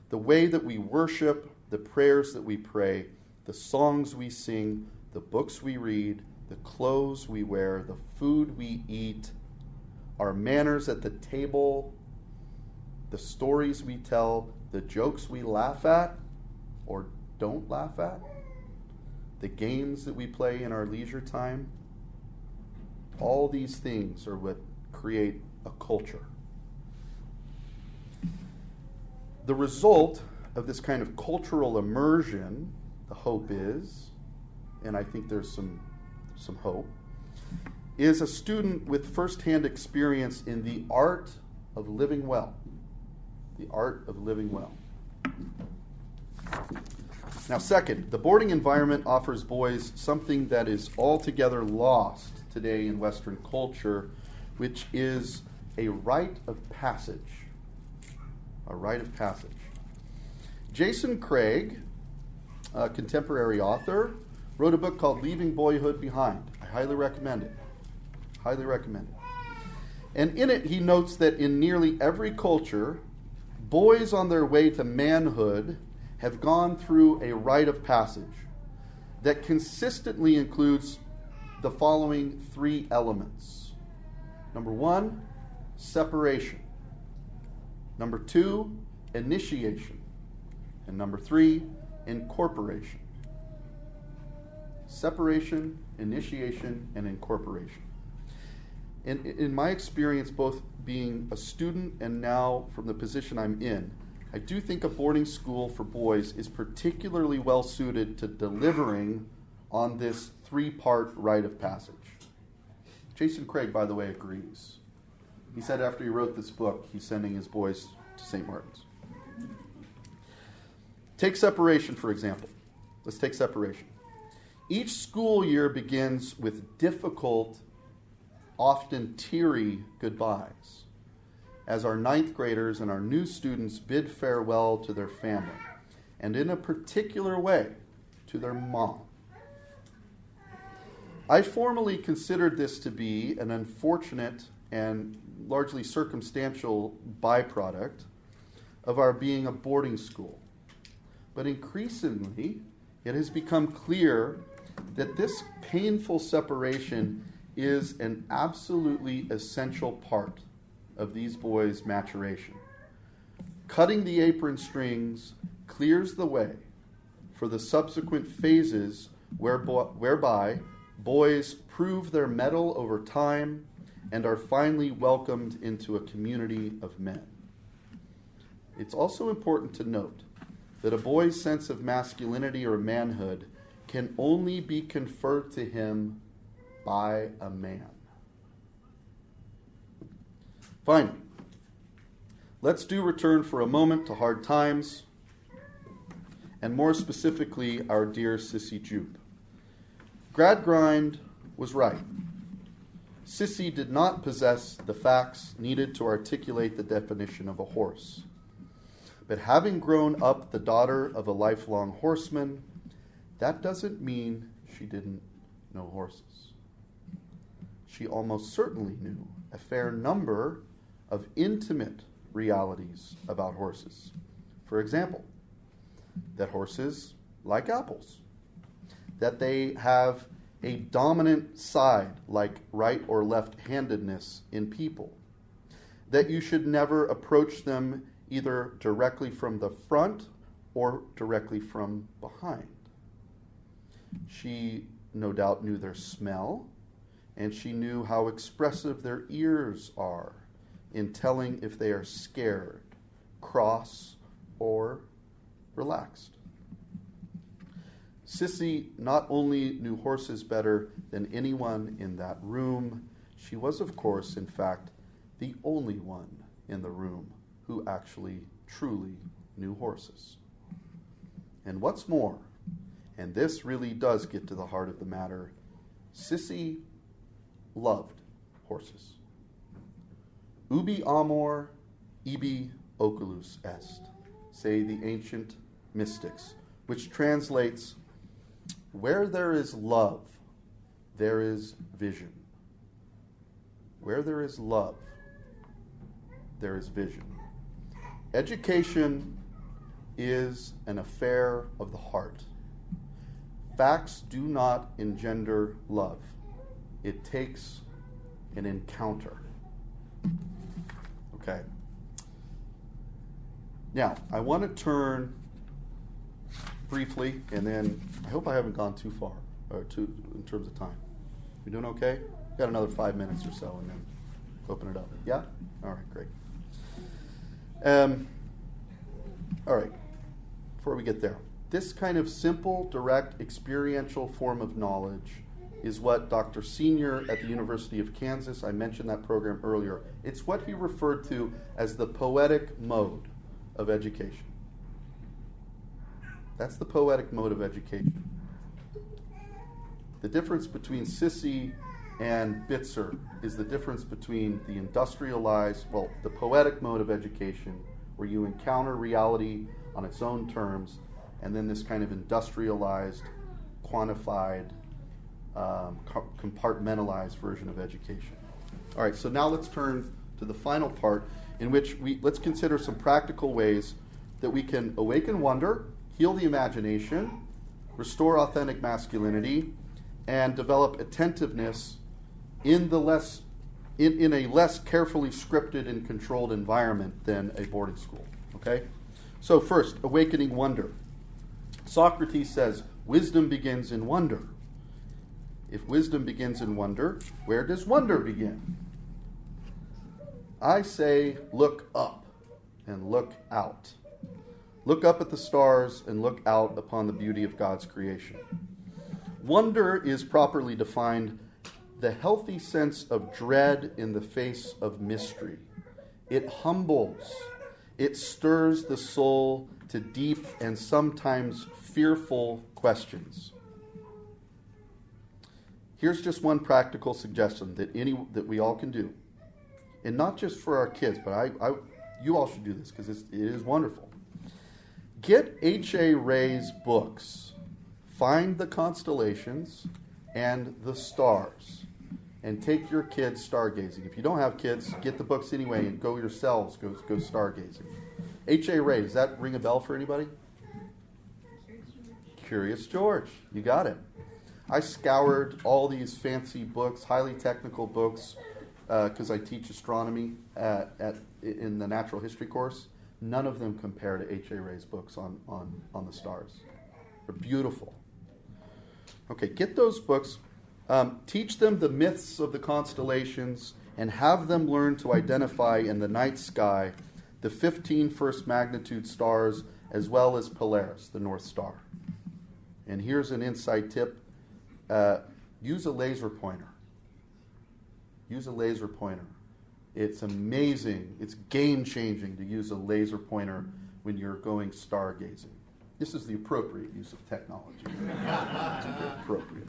The way that we worship, the prayers that we pray, the songs we sing, the books we read, the clothes we wear, the food we eat, our manners at the table, the stories we tell, the jokes we laugh at or don't laugh at, the games that we play in our leisure time, all these things are what create a culture. The result of this kind of cultural immersion, the hope is, and I think there's some hope, is a student with firsthand experience in the art of living well. The art of living well. Now, second, the boarding environment offers boys something that is altogether lost today in Western culture, which is a rite of passage. A rite of passage. Jason Craig, a contemporary author, wrote a book called Leaving Boyhood Behind. I highly recommend it. Highly recommend it. And in it, he notes that in nearly every culture, boys on their way to manhood have gone through a rite of passage that consistently includes the following three elements. Number one, separation. Number two, initiation. And number three, incorporation. Separation, initiation, and incorporation. In my experience, both being a student and now from the position I'm in, I do think a boarding school for boys is particularly well suited to delivering on this three-part rite of passage. Jason Craig, by the way, agrees. He said after he wrote this book, he's sending his boys to St. Martin's. Take separation, for example. Let's take separation. Each school year begins with difficult, often teary goodbyes as our ninth graders and our new students bid farewell to their family, and in a particular way, to their mom. I formally considered this to be an unfortunate and largely circumstantial byproduct of our being a boarding school. But increasingly, it has become clear that this painful separation is an absolutely essential part of these boys' maturation. Cutting the apron strings clears the way for the subsequent phases whereby boys prove their mettle over time and are finally welcomed into a community of men. It's also important to note that a boy's sense of masculinity or manhood can only be conferred to him by a man. Finally, let's do return for a moment to hard times, and more specifically, our dear Sissy Jupe. Gradgrind was right. Sissy did not possess the facts needed to articulate the definition of a horse. But having grown up the daughter of a lifelong horseman, that doesn't mean she didn't know horses. She almost certainly knew a fair number of intimate realities about horses. For example, that horses like apples, that they have a dominant side like right or left-handedness in people, that you should never approach them either directly from the front or directly from behind. She no doubt knew their smell, and she knew how expressive their ears are in telling if they are scared, cross, or relaxed. Sissy not only knew horses better than anyone in that room, she was, of course, in fact, the only one in the room who actually truly knew horses. And what's more, And this really does get to the heart of the matter. Sissi loved horses. Ubi amor, ibi oculus est, say the ancient mystics, which translates, where there is love, there is vision. Where there is love, there is vision. Education is an affair of the heart. Facts do not engender love. It takes an encounter. Okay. Now, I want to turn briefly, and then I hope I haven't gone too far in terms of time. You doing okay? Got another 5 minutes or so, and then open it up. Yeah? All right, great. All right. Before we get there, this kind of simple, direct, experiential form of knowledge is what Dr. Senior at the University of Kansas, I mentioned that program earlier, it's what he referred to as the poetic mode of education. That's the poetic mode of education. The difference between Sissi and Bitzer is the difference between the industrialized, the poetic mode of education, where you encounter reality on its own terms, and then this kind of industrialized, quantified, compartmentalized version of education. All right, so now let's turn to the final part, in which let's consider some practical ways that we can awaken wonder, heal the imagination, restore authentic masculinity, and develop attentiveness in a less carefully scripted and controlled environment than a boarding school. Okay? So first, awakening wonder. Socrates says, wisdom begins in wonder. If wisdom begins in wonder, where does wonder begin? I say, look up and look out. Look up at the stars and look out upon the beauty of God's creation. Wonder is properly defined the healthy sense of dread in the face of mystery. It humbles. It stirs the soul to deep and sometimes fearful questions. Here's just one practical suggestion that we all can do. And not just for our kids, but you all should do this because it is wonderful. Get H.A. Ray's books. Find the constellations and the stars. And take your kids stargazing. If you don't have kids, get the books anyway and go yourselves. Go stargazing. H.A. Ray, does that ring a bell for anybody? Curious George. You got it. I scoured all these fancy books, highly technical books, because I teach astronomy in the natural history course. None of them compare to H.A. Ray's books on the stars. They're beautiful. Okay, get those books. Teach them the myths of the constellations and have them learn to identify in the night sky the 15 first magnitude stars as well as Polaris, the North Star. And here's an inside tip. Use a laser pointer. Use a laser pointer. It's amazing. It's game-changing to use a laser pointer when you're going stargazing. This is the appropriate use of technology. It's appropriate.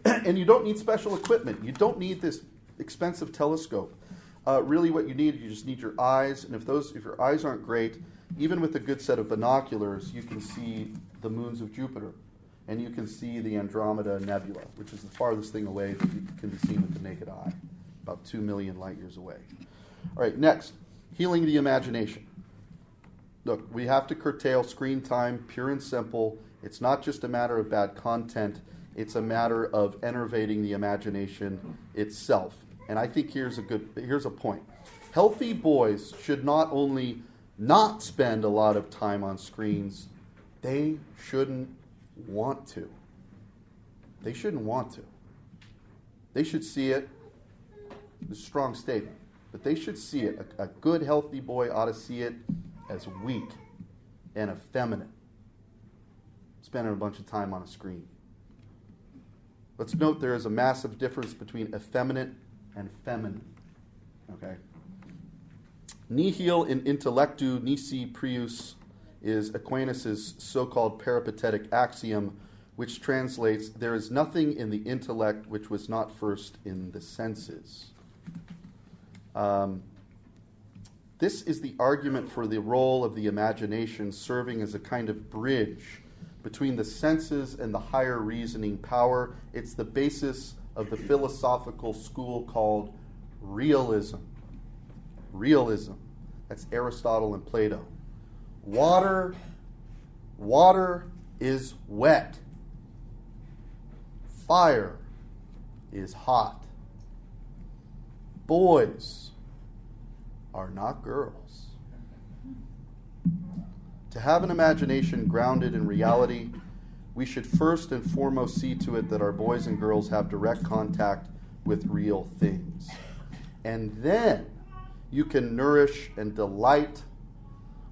And you don't need special equipment. You don't need this expensive telescope. Really what you need, you just need your eyes. And if your eyes aren't great, even with a good set of binoculars, you can see the moons of Jupiter. And you can see the Andromeda Nebula, which is the farthest thing away that can be seen with the naked eye, about 2 million light years away. All right, next, healing the imagination. Look, we have to curtail screen time, pure and simple. It's not just a matter of bad content. It's a matter of enervating the imagination itself. And I think here's a point. Healthy boys should not only not spend a lot of time on screens, they shouldn't want to. They shouldn't want to. They should see it. It's a strong statement. But they should see it. A good, healthy boy ought to see it as weak and effeminate. Spending a bunch of time on a screen. Let's note there is a massive difference between effeminate and feminine. Okay? Nihil in intellectu nisi prius is Aquinas' so-called peripatetic axiom, which translates, there is nothing in the intellect which was not first in the senses. This is the argument for the role of the imagination serving as a kind of bridge between the senses and the higher reasoning power. It's the basis of the philosophical school called realism. Realism. That's Aristotle and Plato. Water is wet. Fire is hot. Boys are not girls. To have an imagination grounded in reality, we should first and foremost see to it that our boys and girls have direct contact with real things. And then you can nourish and delight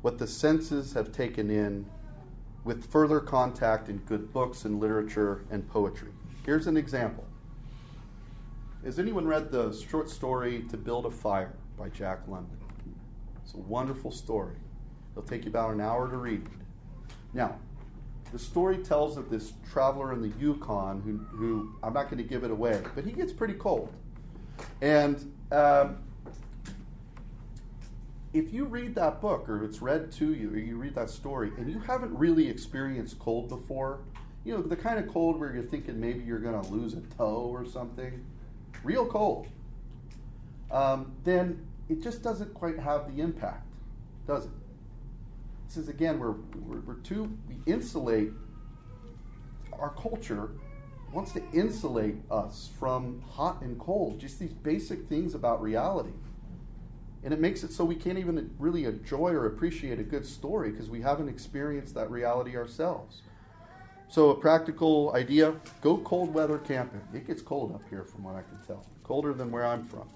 what the senses have taken in with further contact in good books and literature and poetry. Here's an example. Has anyone read the short story To Build a Fire by Jack London? It's a wonderful story. It'll take you about an hour to read. Now, the story tells of this traveler in the Yukon who I'm not going to give it away, but he gets pretty cold. And if you read that book, or it's read to you, or you read that story, and you haven't really experienced cold before, you know, the kind of cold where you're thinking maybe you're going to lose a toe or something, real cold, then it just doesn't quite have the impact, does it? This is, again, we insulate, our culture wants to insulate us from hot and cold, just these basic things about reality. And it makes it so we can't even really enjoy or appreciate a good story because we haven't experienced that reality ourselves. So a practical idea, go cold weather camping. It gets cold up here from what I can tell. Colder than where I'm from.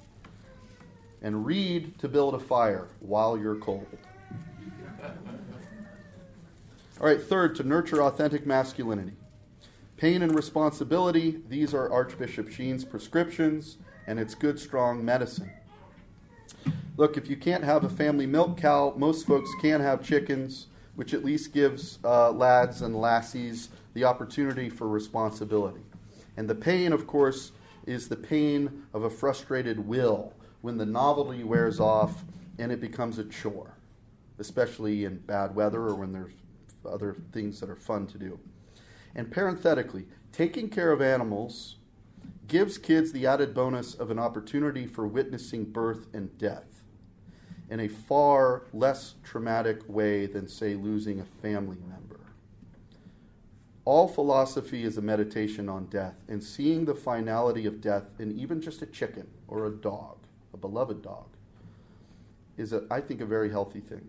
And read To Build a Fire while you're cold. All right, third, to nurture authentic masculinity. Pain and responsibility, these are Archbishop Sheen's prescriptions, and it's good, strong medicine. Look, if you can't have a family milk cow, most folks can have chickens, which at least gives lads and lassies the opportunity for responsibility. And the pain, of course, is the pain of a frustrated will when the novelty wears off and it becomes a chore, especially in bad weather or when there's other things that are fun to do. And parenthetically, taking care of animals gives kids the added bonus of an opportunity for witnessing birth and death in a far less traumatic way than, say, losing a family member. All philosophy is a meditation on death, and seeing the finality of death in even just a chicken or a dog, a beloved dog, is, I think, a very healthy thing.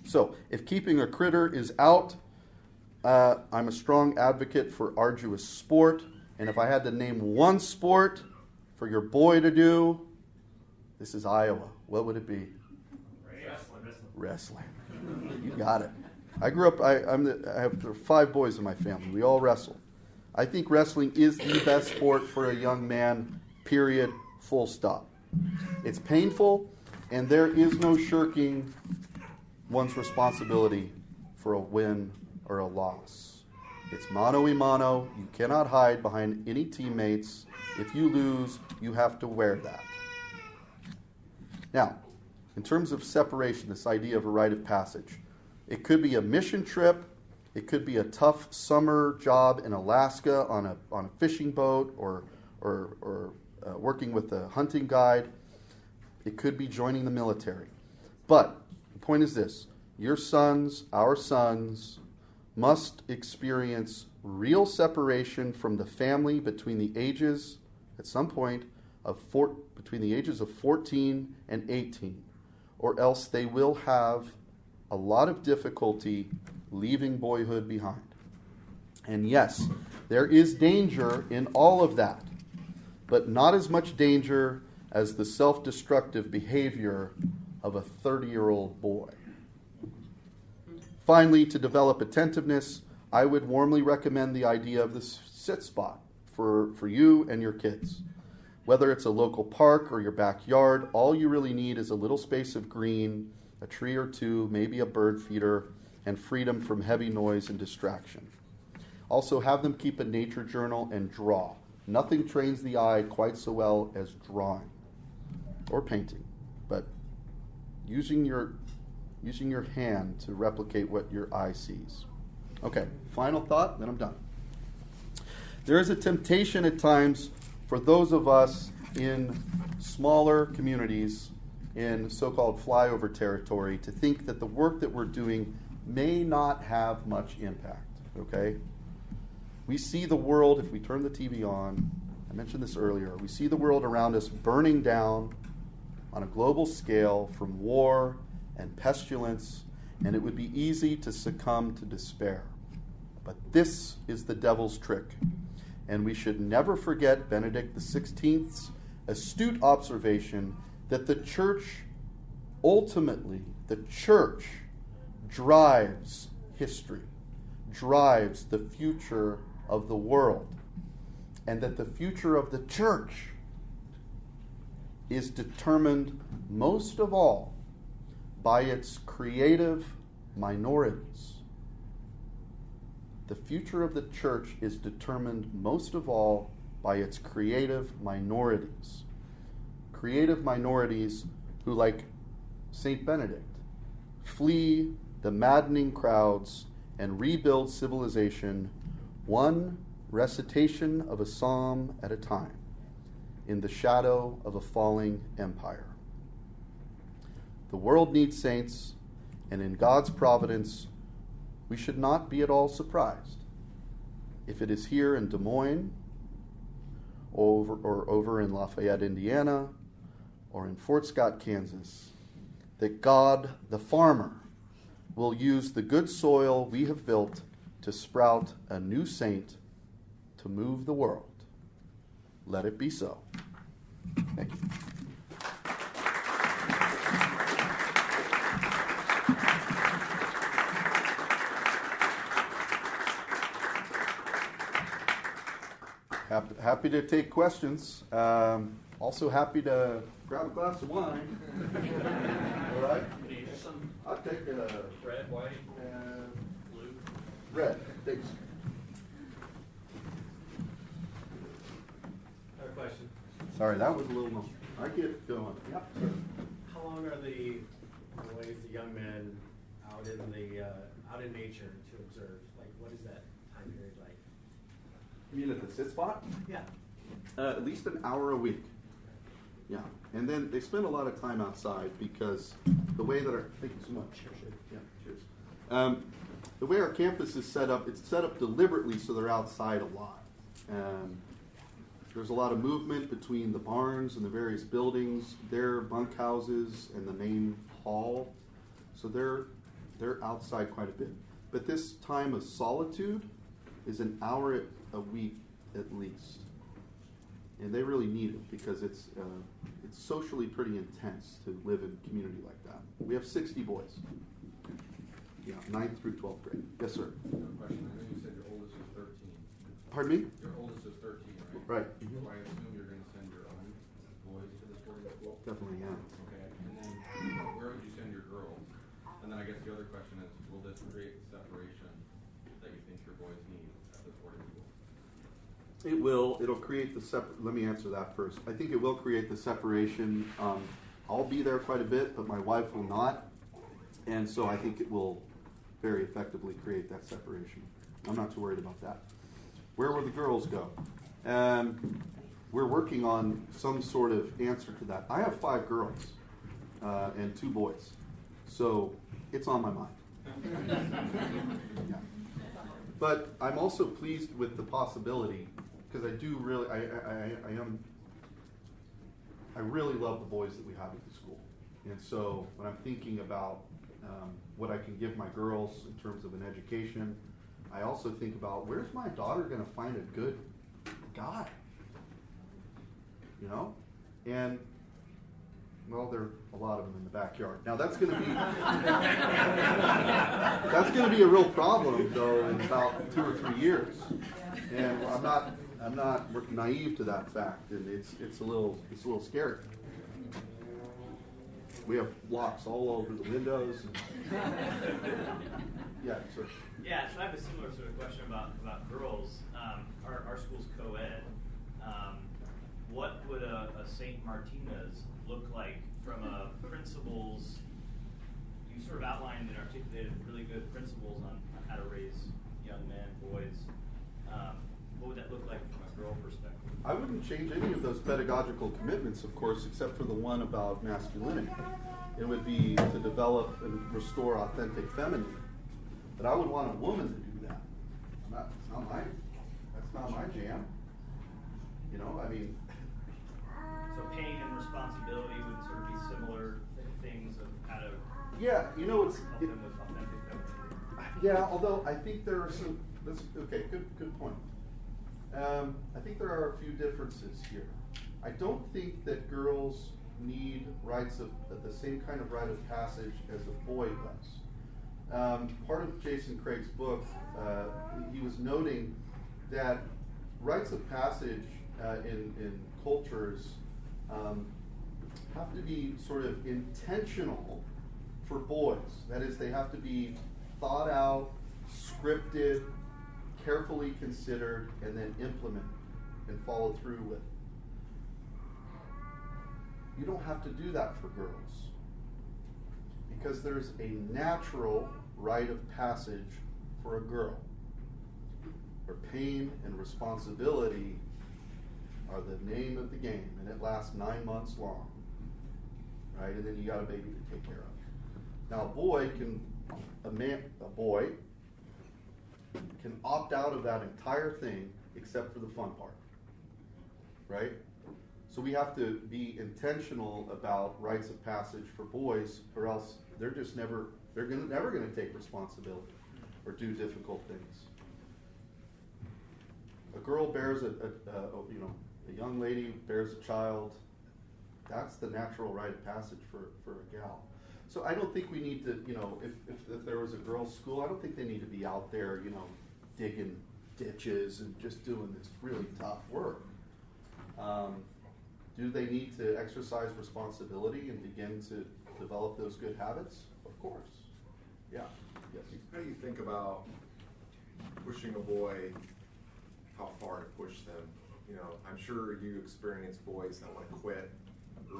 So, if keeping a critter is out, I'm a strong advocate for arduous sport. And if I had to name one sport for your boy to do, this is Iowa. What would it be? Wrestling. You got it. I grew up, I have 5 boys in my family. We all wrestle. I think wrestling is the best sport for a young man, period, full stop. It's painful, and there is no shirking one's responsibility for a win or a loss. It's mano a mano. You cannot hide behind any teammates. If you lose, you have to wear that. Now, in terms of separation, this idea of a rite of passage, it could be a mission trip. It could be a tough summer job in Alaska on a fishing boat or working with a hunting guide. It could be joining the military. But the point is this: your sons, our sons, must experience real separation from the family between the ages, at some point, between the ages of 14 and 18, or else they will have a lot of difficulty leaving boyhood behind. And yes, there is danger in all of that, but not as much danger as the self-destructive behavior of a 30-year-old boy. Finally, to develop attentiveness, I would warmly recommend the idea of the sit spot for you and your kids. Whether it's a local park or your backyard, all you really need is a little space of green a tree or two, maybe a bird feeder, and freedom from heavy noise and distraction. Also, have them keep a nature journal and draw. Nothing trains the eye quite so well as drawing or painting, but using your hand to replicate what your eye sees. Okay, final thought, then I'm done. There is a temptation at times for those of us in smaller communities in so-called flyover territory to think that the work that we're doing may not have much impact, okay? We see the world, if we turn the TV on, I mentioned this earlier, we see the world around us burning down on a global scale from war and pestilence, and it would be easy to succumb to despair. But this is the devil's trick, and we should never forget Benedict XVI's astute observation that the church, ultimately, the church drives history, drives the future of the world, and that the future of the church is determined most of all by its creative minorities. The future of the church is determined most of all by its creative minorities. Creative minorities who, like St. Benedict, flee the maddening crowds and rebuild civilization one recitation of a psalm at a time in the shadow of a falling empire. The world needs saints, and in God's providence, we should not be at all surprised if it is here in Des Moines or over in Lafayette, Indiana, or in Fort Scott, Kansas, that God, the farmer, will use the good soil we have built to sprout a new saint to move the world. Let it be so. Thank you. Happy to take questions. Also happy to grab a glass of wine. All right? I'll take red, white, blue. Red, thanks. I have a question. Sorry, that was a little more. I get going. Yep. How long are the boys, the young men, out in nature to observe? Like, what is that time period like? You mean at the sit spot? Yeah. At least an hour a week. Yeah, and then they spend a lot of time outside because the way that our thank you so much. Yeah, cheers. The way our campus is set up, it's set up deliberately so they're outside a lot. There's a lot of movement between the barns and the various buildings, their bunkhouses and the main hall, so they're outside quite a bit. But this time of solitude is an hour a week at least. And they really need it because it's socially pretty intense to live in a community like that. We have 60 boys. Yeah, 9th through 12th grade. Yes, sir. I have a question. I know you said your oldest is 13. Pardon me? Your oldest is 13, right? Right. So I assume you're going to send your own boys to this boarding school? Definitely, yeah. Okay. And then where would you send your girls? And then I guess the other question is, will this create the separation that you think your boys need at this boarding school? It will. It'll create the let me answer that first. I think it will create the separation. I'll be there quite a bit, but my wife will not. And so I think it will very effectively create that separation. I'm not too worried about that. Where will the girls go? We're working on some sort of answer to that. I have 5 girls and 2 boys. So it's on my mind. Yeah. But I'm also pleased with the possibility, because I do really, I really love the boys that we have at the school. And so when I'm thinking about what I can give my girls in terms of an education, I also think about where's my daughter going to find a good guy? You know? And, well, there are a lot of them in the backyard. Now that's going to be a real problem, though, in about 2 or 3 years. And I'm not naive to that fact, and it's a little scary. We have locks all over the windows. Yeah, sir. Yeah, so I have a similar sort of question about girls. Our school's co-ed. What would a St. Martina's look like from a principles? You sort of outlined and articulated really good principles on how to raise young men, boys. What would that look like from a girl perspective? I wouldn't change any of those pedagogical commitments, of course, except for the one about masculinity. It would be to develop and restore authentic femininity. But I would want a woman to do that. That's not my jam. You know, I mean. So pain and responsibility would sort of be similar things of how to. Yeah, you know, help them with authentic femininity. Yeah, although I think there are some. Okay, good point. I think there are a few differences here. I don't think that girls need rites of the same kind of rite of passage as a boy does. Part of Jason Craig's book, he was noting that rites of passage in cultures have to be sort of intentional for boys. That is, they have to be thought out, scripted, carefully considered, and then implemented and followed through with. You don't have to do that for girls, because there's a natural rite of passage for a girl, where pain and responsibility are the name of the game, and it lasts 9 months long, right? And then you got a baby to take care of. Now, a boy can opt out of that entire thing except for the fun part, right? So we have to be intentional about rites of passage for boys, or else they're never going to take responsibility or do difficult things. A girl bears a young lady bears a child. That's the natural rite of passage for a gal. So I don't think we need to, if there was a girls' school, I don't think they need to be out there, digging ditches and just doing this really tough work. Do they need to exercise responsibility and begin to develop those good habits? Of course. Yeah. Yes. How do you think about pushing a boy, how far to push them? I'm sure you experience boys that want to quit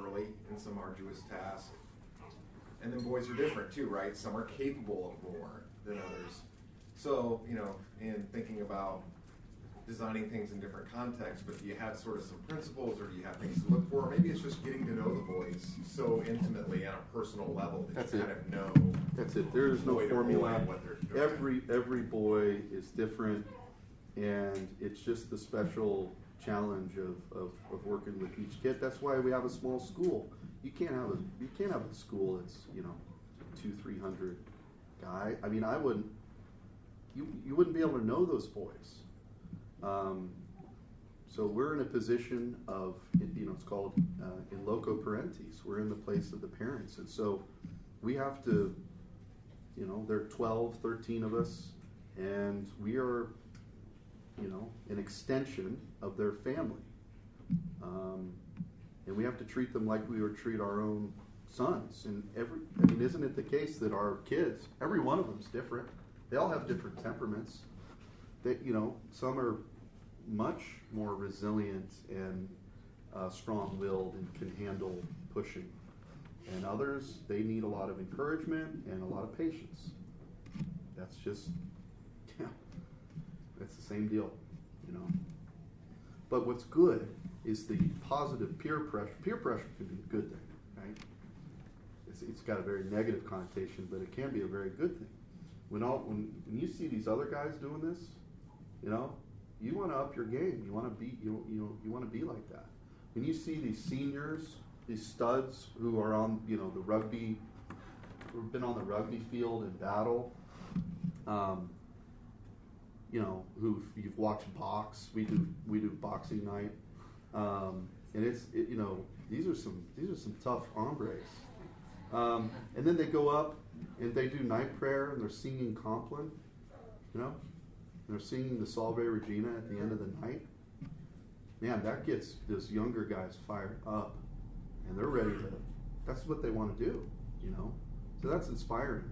early in some arduous task. And then boys are different too, right? Some are capable of more than others. So, in thinking about designing things in different contexts, but do you have sort of some principles, or do you have things to look for? Or maybe it's just getting to know the boys so intimately on a personal level that That's you it. kind of know. That's it. There is no way to formula. avoid what they're doing. Every boy is different, and it's just the special challenge of working with each kid. That's why we have a small school. You can't have a school that's 200-300 guy. I mean, you wouldn't be able to know those boys. So we're in a position of, it's called in loco parentis. We're in the place of the parents, and so we have to, there are 12, 13 of us, and we are, an extension of their family. And we have to treat them like we would treat our own sons. And isn't it the case that our kids, every one of them is different. They all have different temperaments. That some are much more resilient and strong-willed and can handle pushing, and others, they need a lot of encouragement and a lot of patience. That's just, that's the same deal, But what's good is the positive peer pressure. Peer pressure can be a good thing, right? It's got a very negative connotation, but it can be a very good thing. When you see these other guys doing this, you want to up your game. You want to be you want to be like that. When you see these seniors, these studs who are on the rugby, who've been on the rugby field in battle, who you've watched box. We do boxing night, and these are some tough hombres. And then they go up and they do night prayer and they're singing Compline, they're singing the Salve Regina at the end of the night. Man, that gets those younger guys fired up, and they're ready to that's what they want to do, you know. So that's inspiring.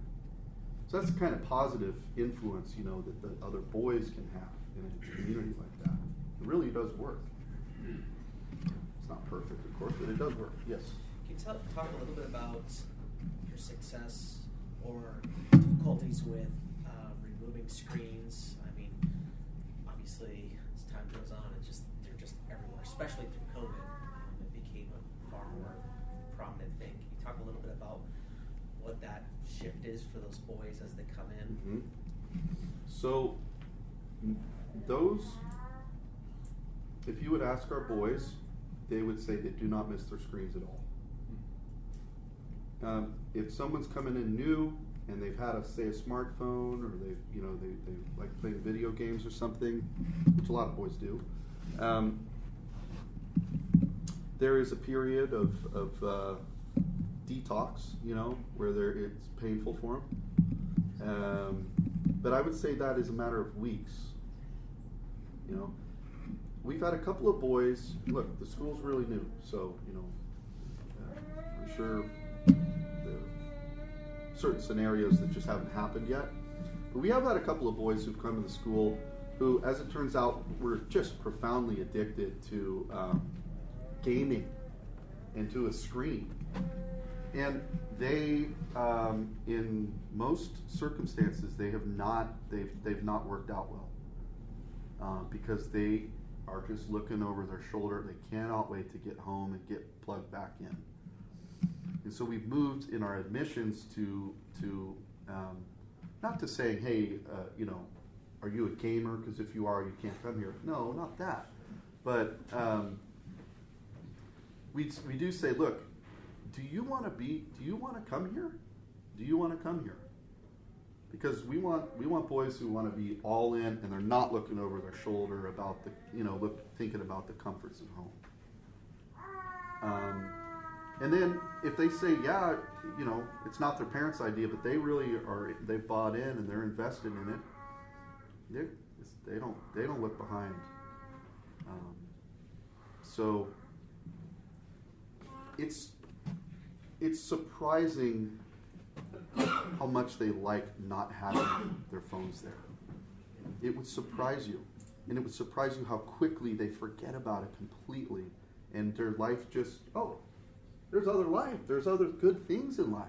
So that's the kind of positive influence, you know, that the other boys can have in a community like that. It really does work. It's not perfect, of course, but it does work. Yes. Can you talk a little bit about your success or difficulties with removing screens? I mean, obviously, as time goes on, they're just everywhere, especially through COVID. It became a far more prominent thing. Can you talk a little bit about what that shift is for those boys as they come in? Mm-hmm. So, those, if you would ask our boys, they would say they do not miss their screens at all. If someone's coming in new and they've had say a smartphone, or they like playing video games or something, which a lot of boys do, there is a period of detox, you know, where it's painful for them. But I would say that is a matter of weeks. You know, we've had a couple of boys. Look, the school's really new, so you know, I'm sure there are certain scenarios that just haven't happened yet. But we have had a couple of boys who've come to the school who, as it turns out, were just profoundly addicted to gaming and to a screen. And they, in most circumstances, they've not worked out well because they are just looking over their shoulder. They cannot wait to get home and get plugged back in. And so we've moved in our admissions to not to say, hey, you know, are you a gamer? Because if you are, you can't come here. No, not that. But we do say, look, do you want to come here? Do you want to come here? Because we want boys who want to be all in and they're not looking over their shoulder about thinking about the comforts of home. And then if they say, yeah, you know, it's not their parents' idea, but they really are, they've bought in and they're invested in it, they don't look behind. So it's surprising how much they like not having their phones there. It would surprise you. And it would surprise you how quickly they forget about it completely. And their life just, there's other life. There's other good things in life.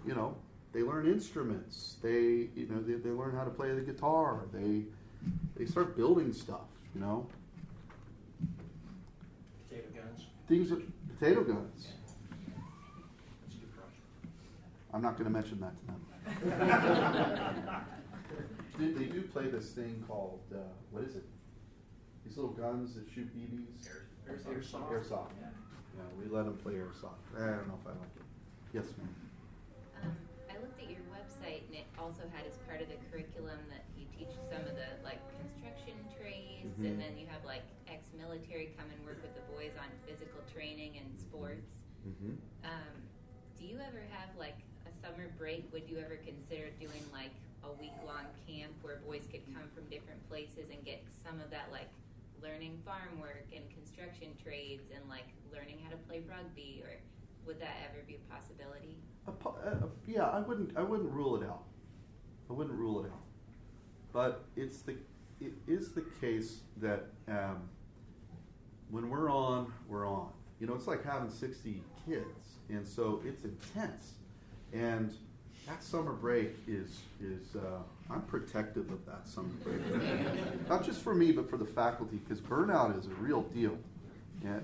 You know, they learn instruments. They learn how to play the guitar. They start building stuff, you know. Potato guns. Potato guns. I'm not going to mention that to them. They do play this thing called, what is it? These little guns that shoot BBs? Airsoft. Yeah, we let them play airsoft. I don't know if I like it. Yes, ma'am. I looked at your website, and it also had as part of the curriculum that you teach some of the construction trades, and then you have ex-military come and work with the boys on physical training and sports. Mm-hmm. Do you ever have a summer break? Would you ever consider doing a week-long camp where boys could come from different places and get some of that learning farm work and construction trades and learning how to play rugby, or would that ever be a possibility? Yeah, I wouldn't rule it out. I wouldn't rule it out. But it is the case that when we're on, we're on. You know, it's like having 60 kids, and so it's intense. And that summer break is I'm protective of that summer break. Not just for me, but for the faculty, because burnout is a real deal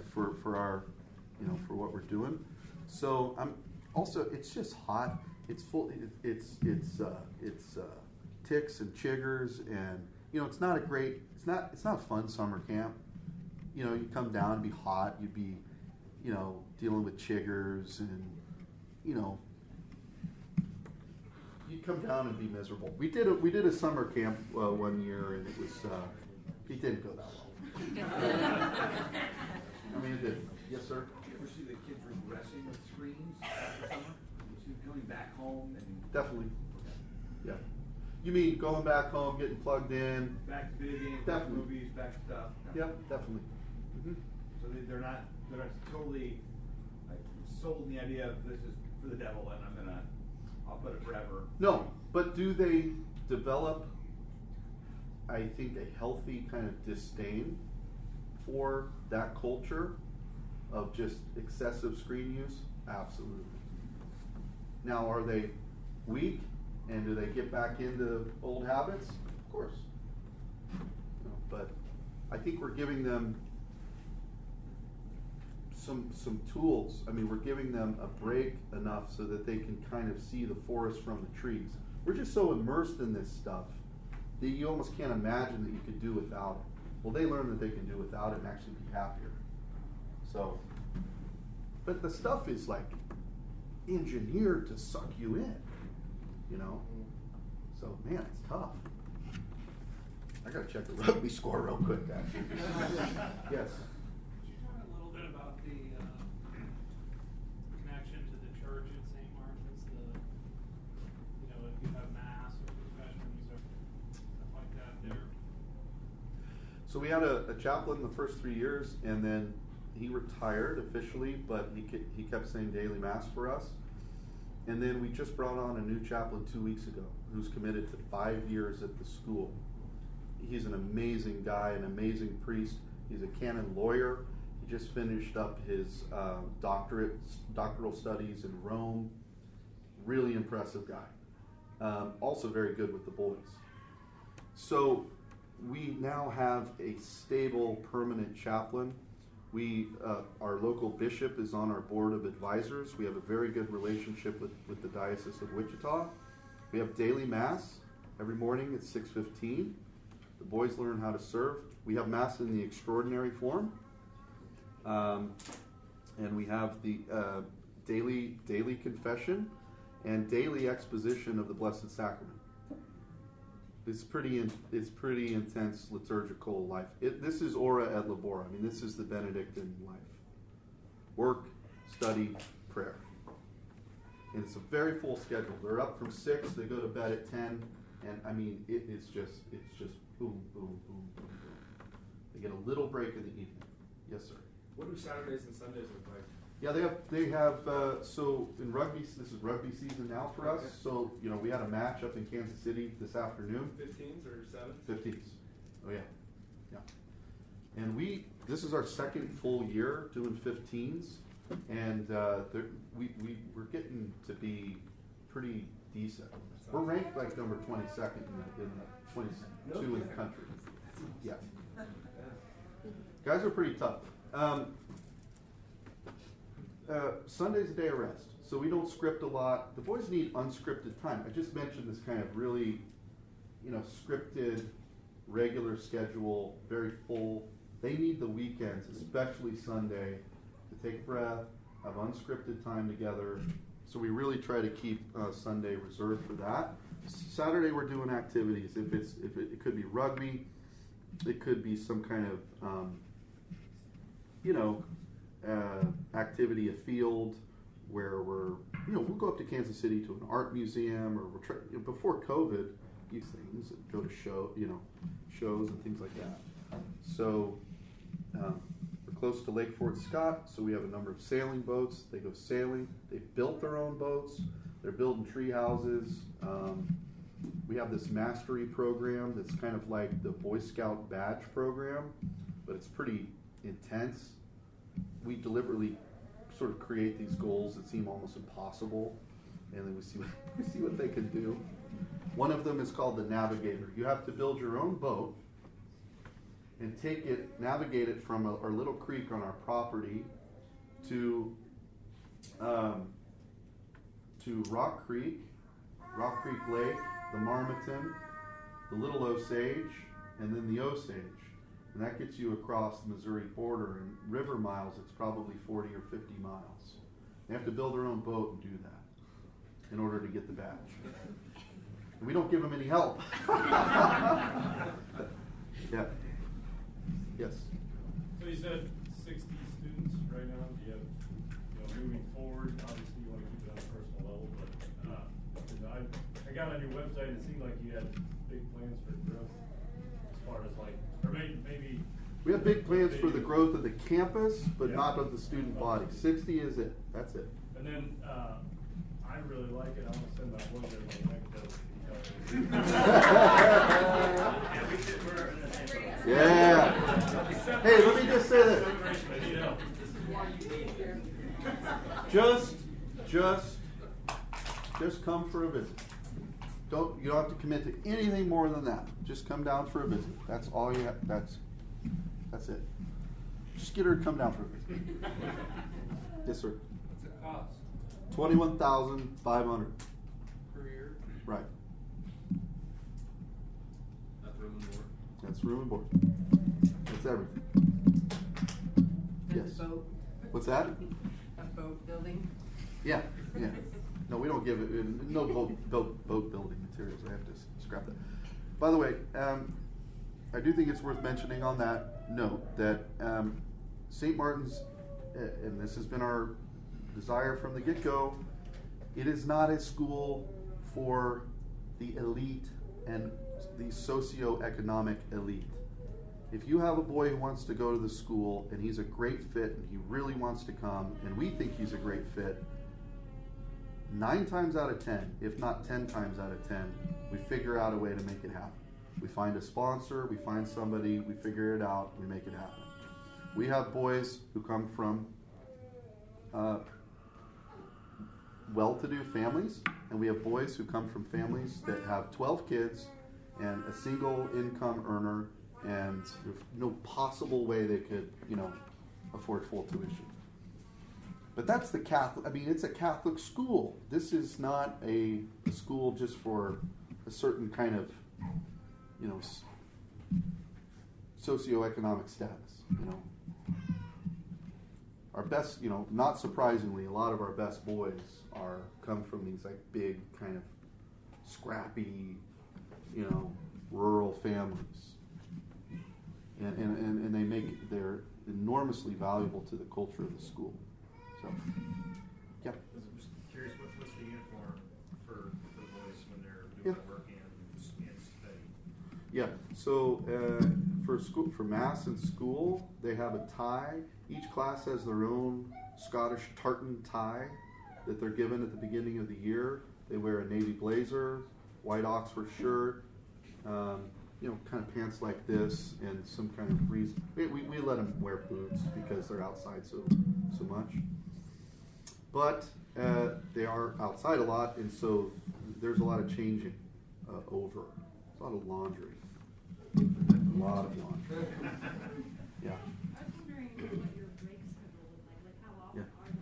for our, for what we're doing. So I'm also, it's just hot. It's full. It's ticks and chiggers, and it's not a fun summer camp. You come down and be hot. You'd be, dealing with chiggers, and you'd come down and be miserable. We did a summer camp one year, and it didn't go that well. I mean, it didn't. Yes, sir. Do you ever see the kids regressing with screens after summer? You see them coming back home and definitely. Yeah. You mean going back home, getting plugged in? Back to video games, back to movies, back to stuff. Yep, definitely. Mm-hmm. So they're not totally sold in the idea of this is for the devil and I'll put it forever. No, but do they develop, I think, a healthy kind of disdain for that culture of just excessive screen use? Absolutely. Now, are they weak, and do they get back into old habits? Of course. No, but I think we're giving them some tools. I mean, we're giving them a break enough so that they can kind of see the forest from the trees. We're just so immersed in this stuff that you almost can't imagine that you could do without it. Well, they learn that they can do without it and actually be happier. So, but the stuff is like engineered to suck you in, you know? So, man, it's tough. I gotta check the rugby score real quick, actually. Yes? Could you talk a little bit about the connection to the church at St. Martin's, if you have mass or confessions or stuff like that there? So we had a chaplain the first 3 years, and then he retired officially, but he kept saying daily mass for us. And then we just brought on a new chaplain 2 weeks ago who's committed to 5 years at the school. He's an amazing guy, an amazing priest. He's a canon lawyer. He just finished up his doctoral studies in Rome. Really impressive guy. Also very good with the boys. So we now have a stable, permanent chaplain. Our local bishop is on our board of advisors. We have a very good relationship with the Diocese of Wichita. We have daily mass every morning at 6:15. The boys learn how to serve. We have mass in the extraordinary form. And we have the daily confession and daily exposition of the Blessed Sacrament. It's pretty intense liturgical life. This is ora et labora. I mean, this is the Benedictine life. Work, study, prayer. And it's a very full schedule. They're up from 6, they go to bed at 10, and I mean, it's just boom, boom, boom, boom, boom. They get a little break in the evening. Yes, sir. What do Saturdays and Sundays look like? Yeah, they have. So in rugby, this is rugby season now for us. Okay. So we had a match up in Kansas City this afternoon. 15s or 7s? 15s. Oh yeah, yeah. And this is our second full year doing 15s, and we're getting to be pretty decent. We're ranked like number 22nd in the 22 in the country. Yeah. Guys are pretty tough. Sunday's a day of rest, so we don't script a lot. The boys need unscripted time. I just mentioned this kind of really, scripted, regular schedule, very full. They need the weekends, especially Sunday, to take a breath, have unscripted time together. So we really try to keep Sunday reserved for that. Saturday we're doing activities. It could be rugby, it could be some kind of activity afield where we'll go up to Kansas City to an art museum, or before COVID, these things, go to shows and things like that. So we're close to Lake Fort Scott, so we have a number of sailing boats. They go sailing. They've built their own boats. They're building tree houses. We have this mastery program that's kind of like the Boy Scout badge program, but it's pretty intense. We deliberately sort of create these goals that seem almost impossible, and then we see what they can do. One of them is called the Navigator. You have to build your own boat and navigate it from our little creek on our property to Rock Creek Lake, the Marmaton, the Little Osage, and then the Osage. And that gets you across the Missouri border. In river miles, it's probably 40 or 50 miles. They have to build their own boat and do that in order to get the badge. And we don't give them any help. Yeah. Yes. So you said 60 students right now. Do you have, moving forward, obviously you want to keep it on a personal level, but I got on your website, it seemed like you had big plans for growth as far as or maybe We have big plans for the growth of the campus, but Yeah. not of the student body. 60 is it. That's it. And then, I really like it, I wanna send my boys there to Yeah, we should, we're in the same boat. Yeah. Hey, let me just say this. You know. Just come for a visit. You don't have to commit to anything more than that. Just come down for a visit. That's all you have. That's it. Just get her to come down for a visit. Yes, sir. What's it cost? $21,500. Per year? Right. That's room and board. That's room and board. That's everything. That's Yes. a boat. What's that? A boat building. Yeah. No, we don't give it. No boat building materials. I have to scrap that. By the way, I do think it's worth mentioning on that note that St. Martin's, and this has been our desire from the get-go, it is not a school for the elite and the socioeconomic elite. If you have a boy who wants to go to the school and he's a great fit and he really wants to come and we think he's a great fit, 9 times out of 10, if not 10 times out of 10, we figure out a way to make it happen. We find a sponsor, we find somebody, we figure it out, we make it happen. We have boys who come from well-to-do families, and we have boys who come from families that have 12 kids and a single income earner, and there's no possible way they could, afford full tuition. But that's the Catholic, it's a Catholic school. This is not a school just for a certain kind of, socioeconomic status, Our best, not surprisingly, a lot of our best boys come from these big kind of scrappy, rural families. And they're enormously valuable to the culture of the school. So, yeah. I'm just curious, what's the uniform for the boys when they're doing Yeah. their work and study? Yeah. So for mass and school, they have a tie. Each class has their own Scottish tartan tie that they're given at the beginning of the year. They wear a navy blazer, white Oxford shirt, kind of pants like this, and some kind of reason. We let them wear boots because they're outside so much. But they are outside a lot, and so there's a lot of changing over. A lot of laundry. A lot of laundry. Yeah. I was wondering what your break schedule looked like how often Yeah. are the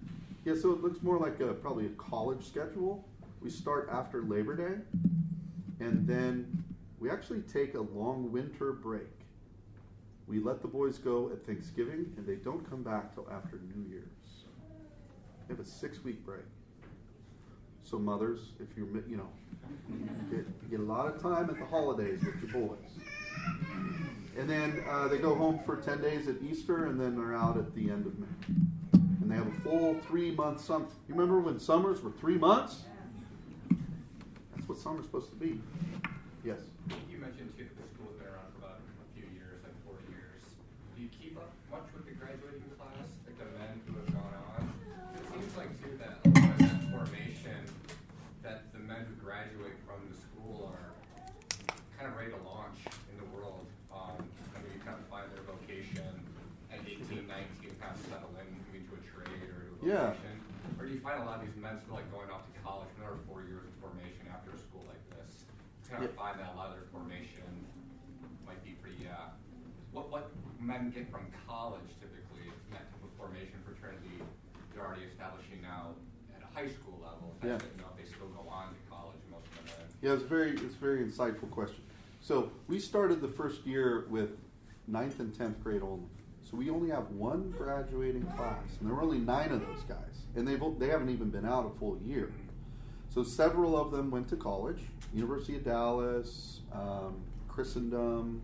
breaks? Yeah, so it looks more like probably a college schedule. We start after Labor Day, and then we actually take a long winter break. We let the boys go at Thanksgiving, and they don't come back till after New Year's. We have a 6-week break. So mothers, if you're, you get a lot of time at the holidays with your boys. And then they go home for 10 days at Easter, and then they're out at the end of May. And they have a full 3-month summer. You remember when summers were 3 months? That's what summer's supposed to be. Yes? You mentioned too that the school's been around for about a few years, like 40 years. Do you keep up much with the graduating class, like the men who have gone on? It seems like too that a lot of that formation that the men who graduate from the school are kind of ready to launch in the world. You kind of find their vocation at 18, 19, kind of settle in, maybe to a trade or to a vocation. Or do you find a lot of these men still going off to college for another 4 years of formation after a school like this? Kind of find that a lot of their formation might be pretty, what men get from college typically, that type of formation fraternity, they're already establishing now at a high school level. If they still go on to college, most of them. Yeah, it's a very insightful question. So we started the first year with 9th and 10th grade only. So we only have one graduating class, and there were only 9 of those guys, and they haven't even been out a full year. So several of them went to college, University of Dallas, Christendom.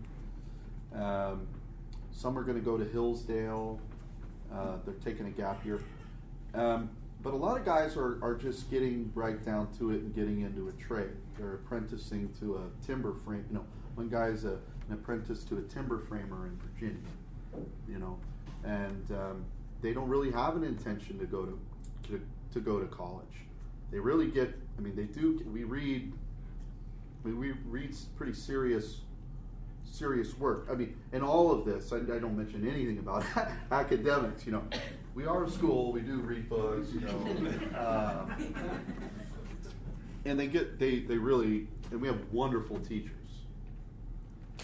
Some are going to go to Hillsdale. They're taking a gap year. But a lot of guys are just getting right down to it and getting into a trade. They're apprenticing to a timber frame, One guy's an apprentice to a timber framer in Virginia, you know, and they don't really have an intention to go to college. They really get. I mean, they do. We read pretty serious work. I mean, in all of this, I don't mention anything about academics. You know, we are a school. We do read books. You know, and they really, and we have wonderful teachers,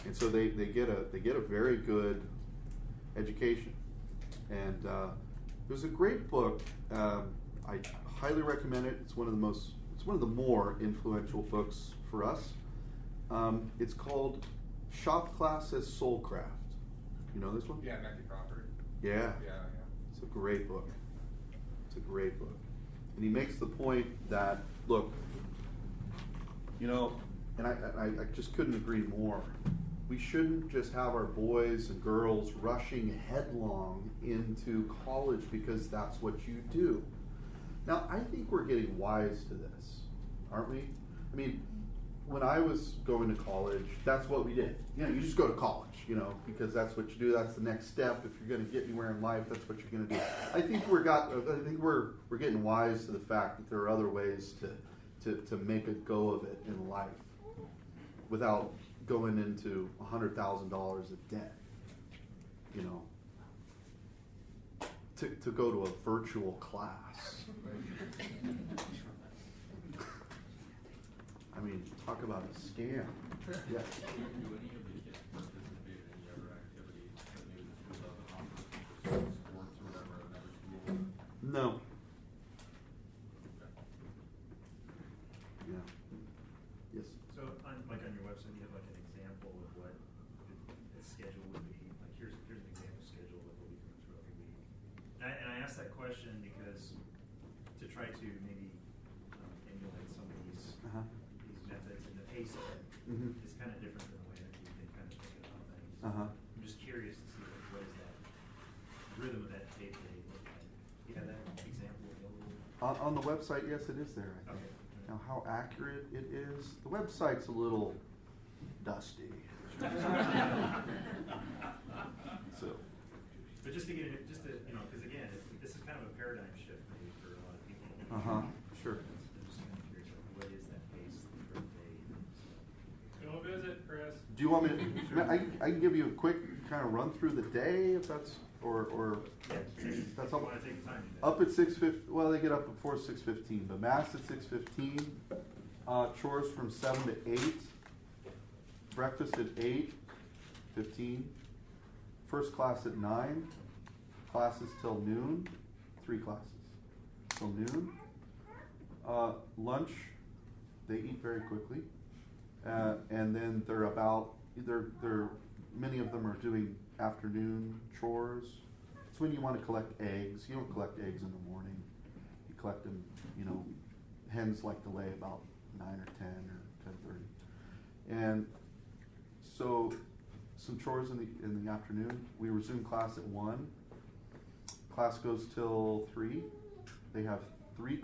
and so they get a very good education. And there's a great book. I highly recommend it. It's one of the more influential books for us. It's called Shop Class as Soulcraft. You know this one? Yeah, Matthew Crawford. Yeah. Yeah. It's a great book. And he makes the point that, look, you know, and I just couldn't agree more. We shouldn't just have our boys and girls rushing headlong into college because that's what you do. Now, I think we're getting wise to this, aren't we? I mean, when I was going to college, that's what we did. You know, you just go to college, you know, because that's what you do. That's the next step. If you're going to get anywhere in life, that's what you're going to do. I think we're getting wise to the fact that there are other ways to make a go of it in life without going into $100,000 of debt, you know, to go to a virtual class. I mean, talk about a scam. Yeah. Do any of the kids participate in any other activities that maybe the school doesn't offer, sports or whatever at another school? No. Yeah. Yes. So, on your website, you have like an example of what the schedule would be. Like, here's an example schedule of what we go through every week. And I asked that question because to try to maybe emulate some of these methods and the pace of it is kind of different than the way that we've been kind of thinking about things. I'm just curious to see what is that rhythm of that day-to-day look like. You have that example available? On the website, yes, it is there, I think. Okay. Now, how accurate it is, the website's a little dusty. So, but just to get it, you know, because again, this is kind of a paradigm shift maybe for a lot of people. Sure. I'm just kind of curious, what is that pace for the day? Go visit, Chris. Do you want me to, I can give you a quick kind of run through the day, if that's, or that's all. Want to take the time? Up at 6:50. Well, they get up before 6:15, but mass at 6:15. Chores from 7 to 8. Breakfast at 8:15. First class at 9. Classes till noon. 3 classes till noon. Lunch, they eat very quickly, and then many of them are doing afternoon chores. It's when you want to collect eggs. You don't collect eggs in the morning. You collect them, you know, hens like to lay about 9 or 10 or 10:30. And so some chores in the afternoon. We resume class at 1. Class goes till 3. They have 3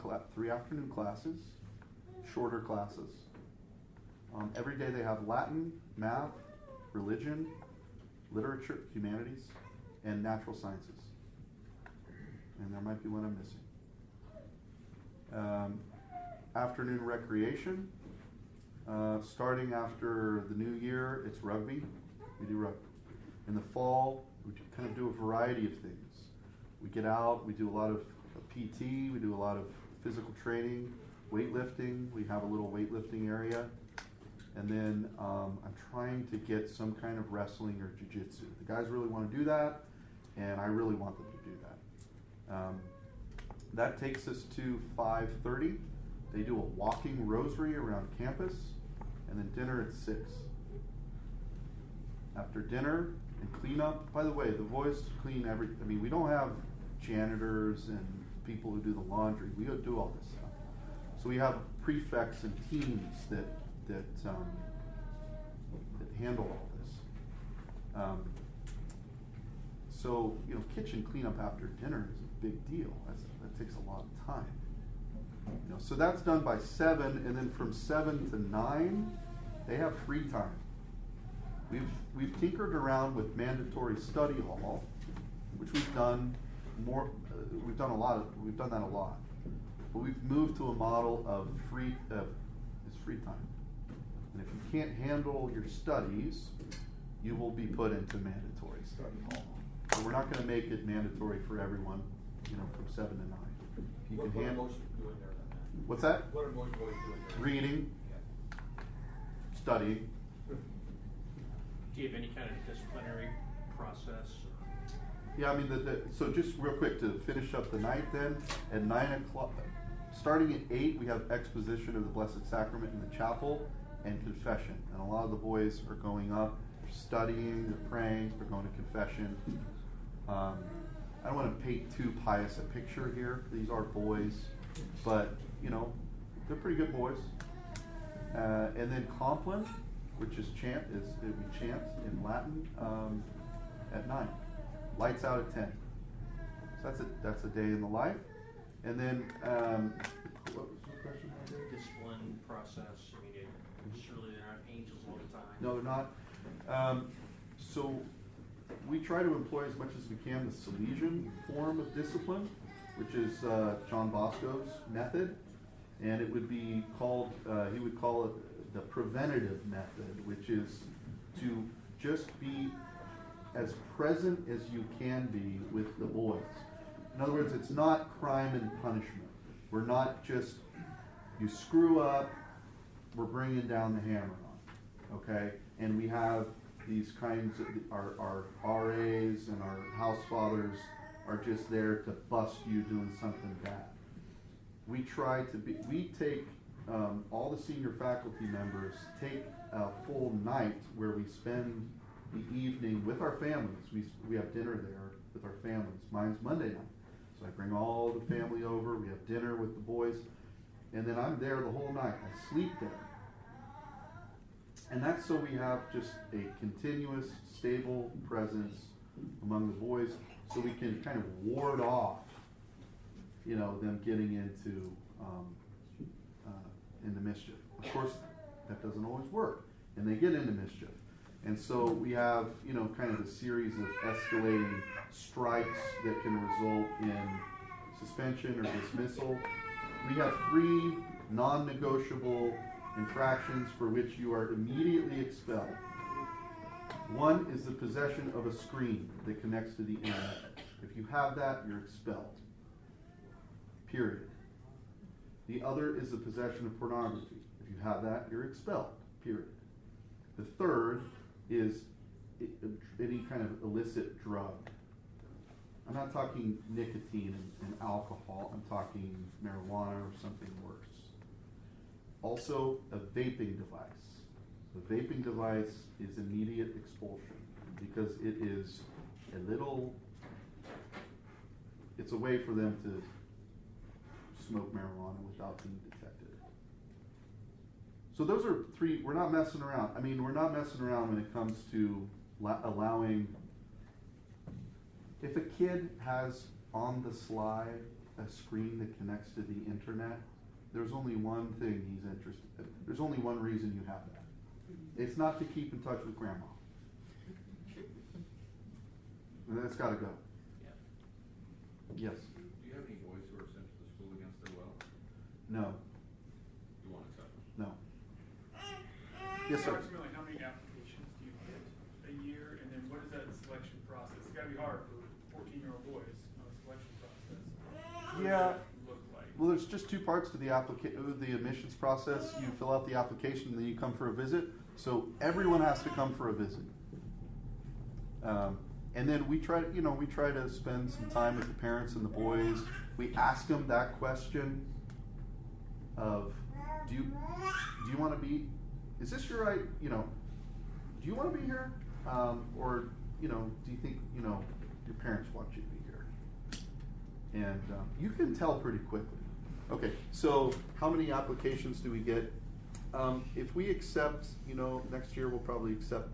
afternoon classes, shorter classes. Every day they have Latin, math, religion, literature, humanities, and natural sciences. And there might be one I'm missing. Afternoon recreation. Starting after the new year, it's rugby. We do rugby. In the fall, we kind of do a variety of things. We get out, we do a lot of PT, we do a lot of physical training, weightlifting. We have a little weightlifting area. And then I'm trying to get some kind of wrestling or jiu-jitsu. The guys really want to do that, and I really want them to do that. That takes us to 5:30. They do a walking rosary around campus, and then dinner at 6. After dinner and cleanup, by the way, the boys clean we don't have janitors and people who do the laundry. We do all this stuff. So we have prefects and teams that handle all this. So, you know, kitchen cleanup after dinner is a big deal. That takes a lot of time. You know, so that's done by 7, and then from 7 to 9, they have free time. We've tinkered around with mandatory study hall, which we've done more. We've done that a lot. But we've moved to a model of free time. And if you can't handle your studies, you will be put into mandatory study hall. So we're not going to make it mandatory for everyone, from 7 to 9. If you What can are handle. most doing there then? What's that? What are most boys doing there? Reading, studying. Do you have any kind of disciplinary process? Yeah, I mean, so just real quick to finish up the night then, at 9 o'clock, starting at 8, we have exposition of the Blessed Sacrament in the chapel and confession. And a lot of the boys are going up, they're studying, they're praying, they're going to confession. I don't want to paint too pious a picture here. These are boys, but, they're pretty good boys. And then Compline, which is we chant in Latin at 9. Lights out at 10. So that's a day in the life. And then, what was the question? Discipline process. I mean, surely they're not angels all the time. No, they're not. So we try to employ as much as we can the Salesian form of discipline, which is John Bosco's method. And it would be called, he would call it the preventative method, which is to just be as present as you can be with the boys. In other words, it's not crime and punishment. We're not just, you screw up, we're bringing down the hammer on, okay? And we have these kinds of, our RAs and our house fathers are just there to bust you doing something bad. We take, all the senior faculty members take a full night where we spend the evening with our families. We have dinner there with our families. Mine's Monday night. So I bring all the family over, we have dinner with the boys, and then I'm there the whole night. I sleep there. And that's so we have just a continuous, stable presence among the boys, so we can kind of ward off, them getting into mischief. Of course, that doesn't always work, and they get into mischief. And so we have, kind of a series of escalating strikes that can result in suspension or dismissal. We have 3 non-negotiable infractions for which you are immediately expelled. One is the possession of a screen that connects to the internet. If you have that, you're expelled. Period. The other is the possession of pornography. If you have that, you're expelled. Period. The third is any kind of illicit drug. I'm not talking nicotine and alcohol. I'm talking marijuana or something worse. Also, a vaping device. The vaping device is immediate expulsion because it is it's a way for them to smoke marijuana without being detected. So those are 3. We're not messing around. I mean, we're not messing around when it comes to allowing. If a kid has on the sly a screen that connects to the internet, there's only one thing he's interested in. There's only one reason you have that. It's not to keep in touch with grandma. And that's got to go. Yeah. Yes. Do you have any boys who are sent to the school against their will? No. You won't accept them? No. Yes, sir. Approximately how many applications do you get a year, and then what is that selection process? It's got to be hard for 14-year-old boys, selection process. What Yeah. does that look like? Well, there's just 2 parts to the admissions process. You fill out the application, and then you come for a visit. So everyone has to come for a visit. And then we try to spend some time with the parents and the boys. We ask them that question of, do you want to be? Is this your right? Do you want to be here? Or do you think your parents want you to be here? And you can tell pretty quickly. Okay, so how many applications do we get? If we accept, next year we'll probably accept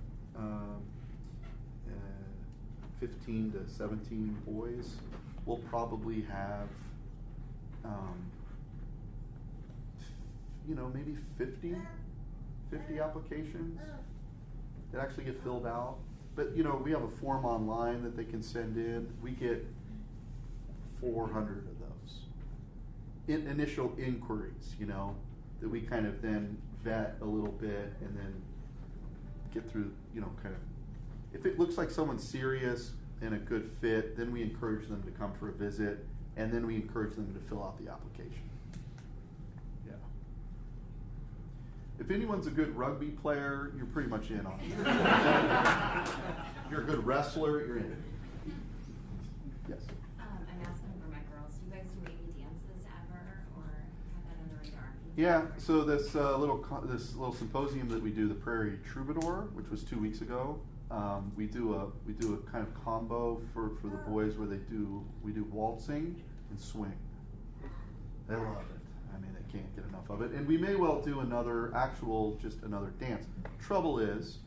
15 to 17 boys. We'll probably have, maybe 50 applications. that actually get filled out. But, we have a form online that they can send in. We get 400 of those. Initial inquiries, that we kind of then vet a little bit and then get through, kind of. If it looks like someone's serious and a good fit, then we encourage them to come for a visit, and then we encourage them to fill out the application. Yeah. If anyone's a good rugby player, you're pretty much in on it. If you're a good wrestler, you're in. Yes. I'm asking for my girls. Do you guys do any dances ever, or have that on the radar? Yeah. So this little symposium that we do, the Prairie Troubadour, which was 2 weeks ago. We do a kind of combo for the boys where we do waltzing and swing. They love it. I mean, they can't get enough of it. And we may well do another dance. Trouble is,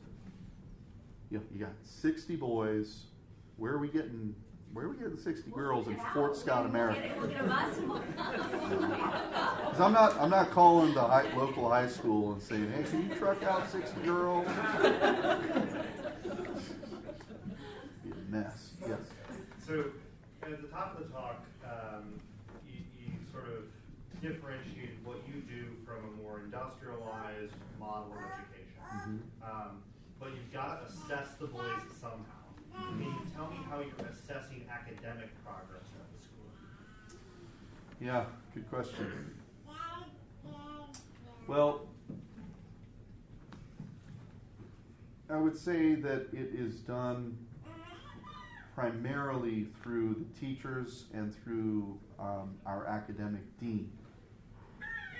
you got 60 boys. Where are we getting 60 girls in Fort Scott, America? We'll get a bus and we'll Because I'm not calling the local high school and saying, hey, can you truck out 60 girls? Be a mess. Yes. So at the top of the talk, you sort of differentiated what you do from a more industrialized model of education. Mm-hmm. But you've got to assess the boys somehow. Can you tell me how you're assessing academic progress at the school? Yeah, good question. Well, I would say that it is done primarily through the teachers and through our academic dean,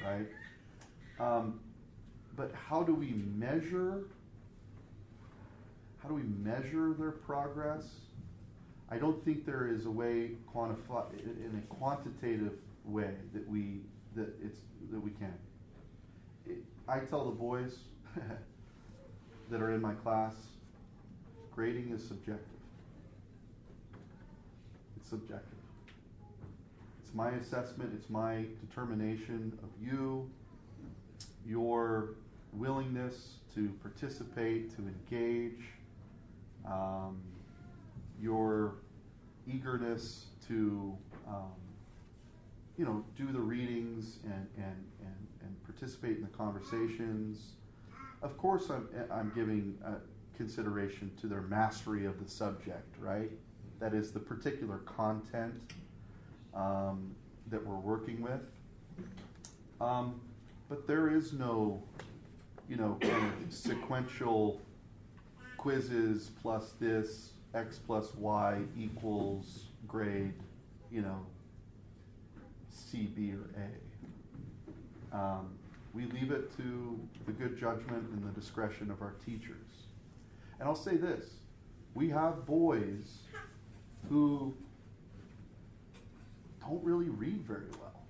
right? But how do we measure their progress? I don't think there is a way quantify in a quantitative way that we can. I tell the boys that are in my class, grading is subjective. It's subjective. It's my assessment, it's my determination of you, your willingness to participate, to engage, your eagerness to do the readings and participate in the conversations. Of course, I'm giving consideration to their mastery of the subject, right? That is the particular content that we're working with. But there is no, kind of sequential quizzes plus this, X plus Y equals grade, C, B, or A. We leave it to the good judgment and the discretion of our teachers. And I'll say this, we have boys who don't really read very well.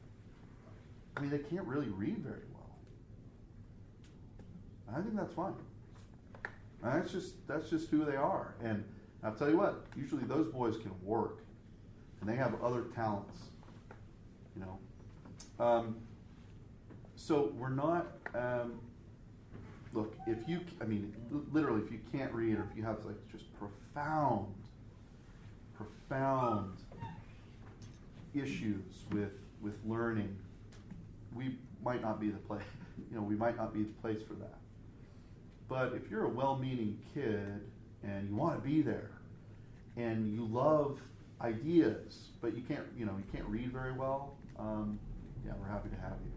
I mean, they can't really read very well. And I think that's fine. And that's just who they are. And I'll tell you what, usually those boys can work, and they have other talents, So we're not, look, literally, if you can't read or if you have just profound issues with learning, we might not be the place, we might not be the place for that. But if you're a well-meaning kid and you want to be there and you love ideas, but you can't read very well, yeah, we're happy to have you.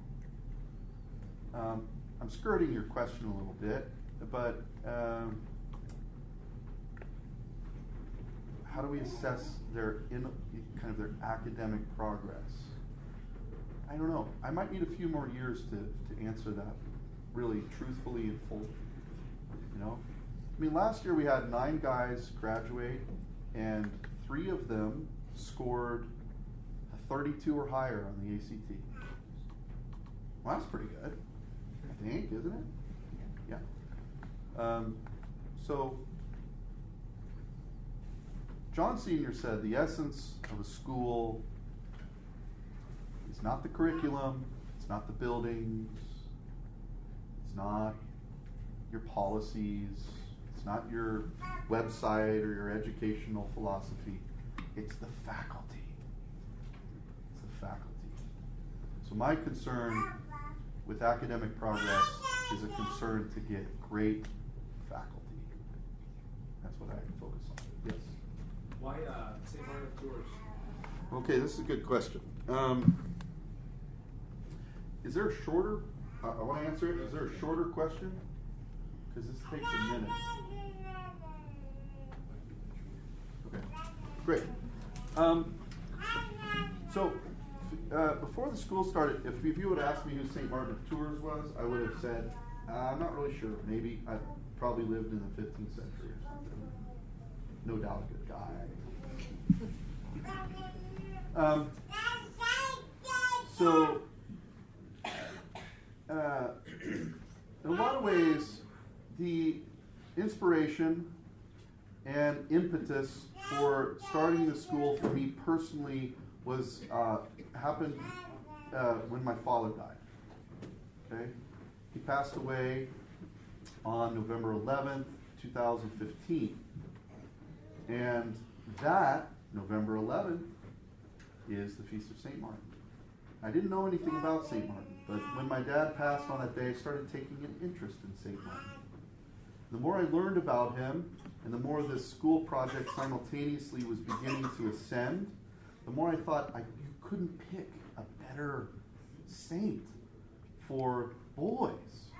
I'm skirting your question a little bit, but how do we assess their academic progress? I don't know. I might need a few more years to answer that really truthfully and fully. Last year we had 9 guys graduate, and 3 of them scored a 32 or higher on the ACT. Well, that's pretty good, I think, isn't it? Yeah. So, John Sr. said the essence of a school is not the curriculum, it's not the buildings, it's not your policies, It's not your website or your educational philosophy. It's the faculty. It's the faculty. So my concern with academic progress is a concern to get great faculty. That's what I focus on. Yes? Why St. Martin of Tours? Okay, this is a good question. Is there a shorter, I want to answer it, is there a shorter question? Because this takes a minute. Okay, great. So, before the school started, if you would ask me who St. Martin of Tours was, I would have said, I'm not really sure. Maybe I probably lived in the 15th century or something. No doubt a good guy. So, in a lot of ways, the inspiration and impetus for starting the school for me personally was happened when my father died. Okay, he passed away on November 11th, 2015, and that November 11th is the Feast of St. Martin. I didn't know anything about St. Martin, but when my dad passed on that day, I started taking an interest in St. Martin. The more I learned about him, and the more this school project simultaneously was beginning to ascend, the more I thought you couldn't pick a better saint for boys.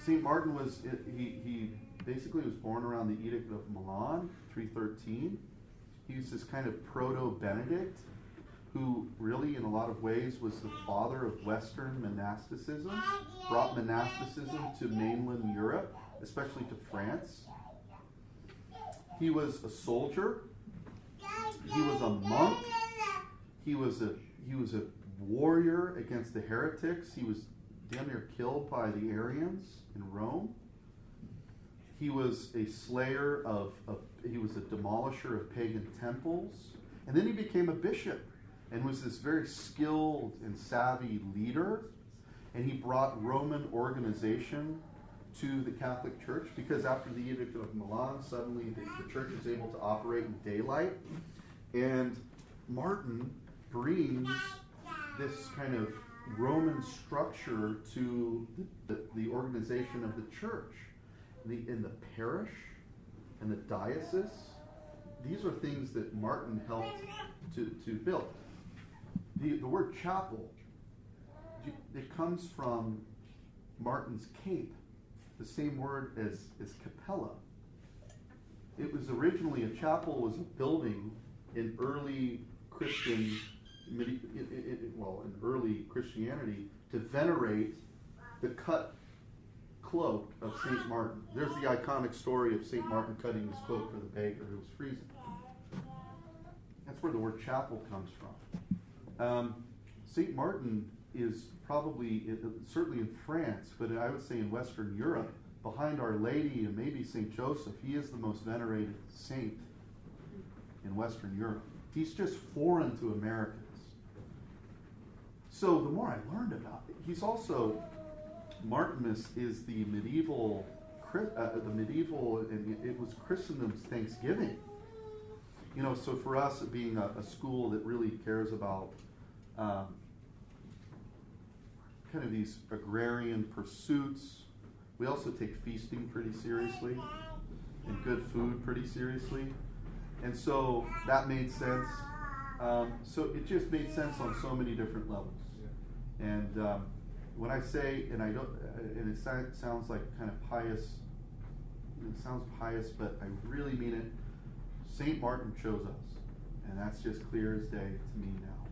St. Martin was, he basically was born around the Edict of Milan, 313. He was this kind of proto-Benedict who really, in a lot of ways, was the father of Western monasticism, brought monasticism to mainland Europe, especially to France. He was a soldier. He was a monk. He was a warrior against the heretics. He was damn near killed by the Arians in Rome. He was a slayer he was a demolisher of pagan temples. And then he became a bishop and was this very skilled and savvy leader. And he brought Roman organization to the Catholic Church because after the Edict of Milan, suddenly the church is able to operate in daylight. And Martin brings this kind of Roman structure to the organization of the church. In the parish and the diocese, these are things that Martin helped to build. The word chapel, it comes from Martin's cape, the same word as capella. It was originally, a chapel was a building in early Christian, in early Christianity to venerate the cut cloak of St. Martin. There's the iconic story of St. Martin cutting his cloak for the beggar who was freezing. That's where the word chapel comes from. St. Martin is probably, certainly in France, but I would say in Western Europe, behind Our Lady and maybe St. Joseph, he is the most venerated saint in Western Europe. He's just foreign to Americans. So the more I learned about it, he's also, Martinus is the medieval, and it was Christendom's Thanksgiving. You know, so for us, being a school that really cares about kind of these agrarian pursuits, we also take feasting pretty seriously and good food pretty seriously. And so that made sense. So it just made sense on so many different levels. And when I say, and it sounds like kind of pious, it sounds pious, but I really mean it. St. Martin chose us, and that's just clear as day to me now.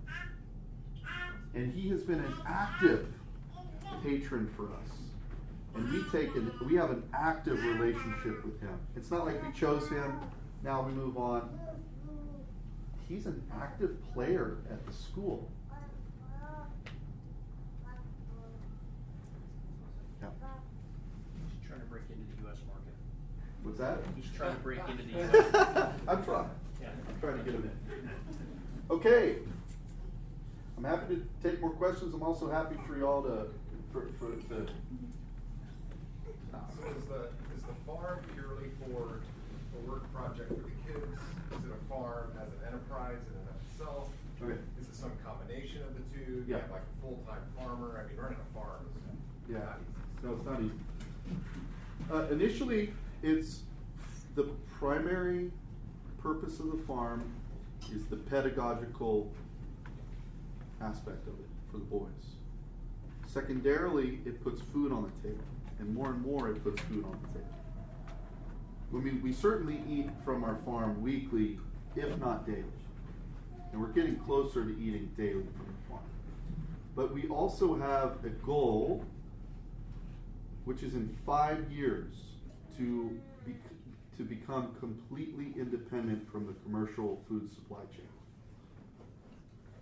And he has been an active patron for us. And we have an active relationship with him. It's not like we chose him, now we move on. He's an active player at the school. Yeah. He's trying to break into the U.S. market. What's that? He's trying to break into the U.S. market. I'm trying. Yeah. I'm trying to get him in. Okay. I'm happy to take more questions. I'm also happy for y'all to So is is the farm purely for a work project for the kids? Is it a farm as an enterprise in and of itself? Okay. Is it some combination of the two? Yeah. Like a full-time farmer? I mean, running a farm is Yeah. not easy. No, it's not easy. Initially, it's the primary purpose of the farm is the pedagogical aspect of it for the boys. Secondarily, it puts food on the table, and more it puts food on the table. I mean, we certainly eat from our farm weekly, if not daily. And we're getting closer to eating daily from the farm. But we also have a goal, which is in 5 years, to become completely independent from the commercial food supply chain.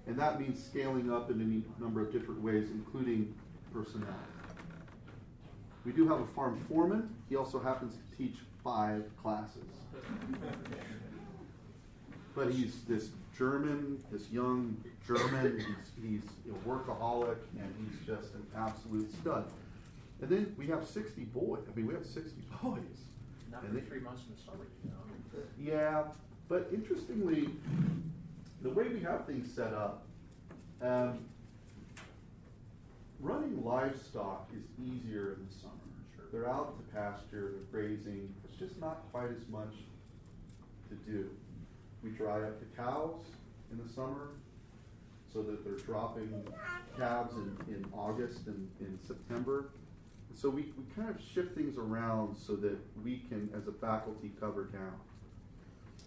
And that means scaling up in any number of different ways, including personnel. We do have a farm foreman. He also happens to teach 5 classes. But he's this young German, he's a workaholic, and he's just an absolute stud. And then we have 60 boys. I mean, we have 60 boys. Not And for they- 3 months in the summer, you know. Yeah, but interestingly, the way we have things set up, running livestock is easier in the summer. Sure. They're out to pasture, they're grazing. It's just not quite as much to do. We dry up the cows in the summer so that they're dropping calves in August and in September. So we kind of shift things around so that we can, as a faculty, cover down.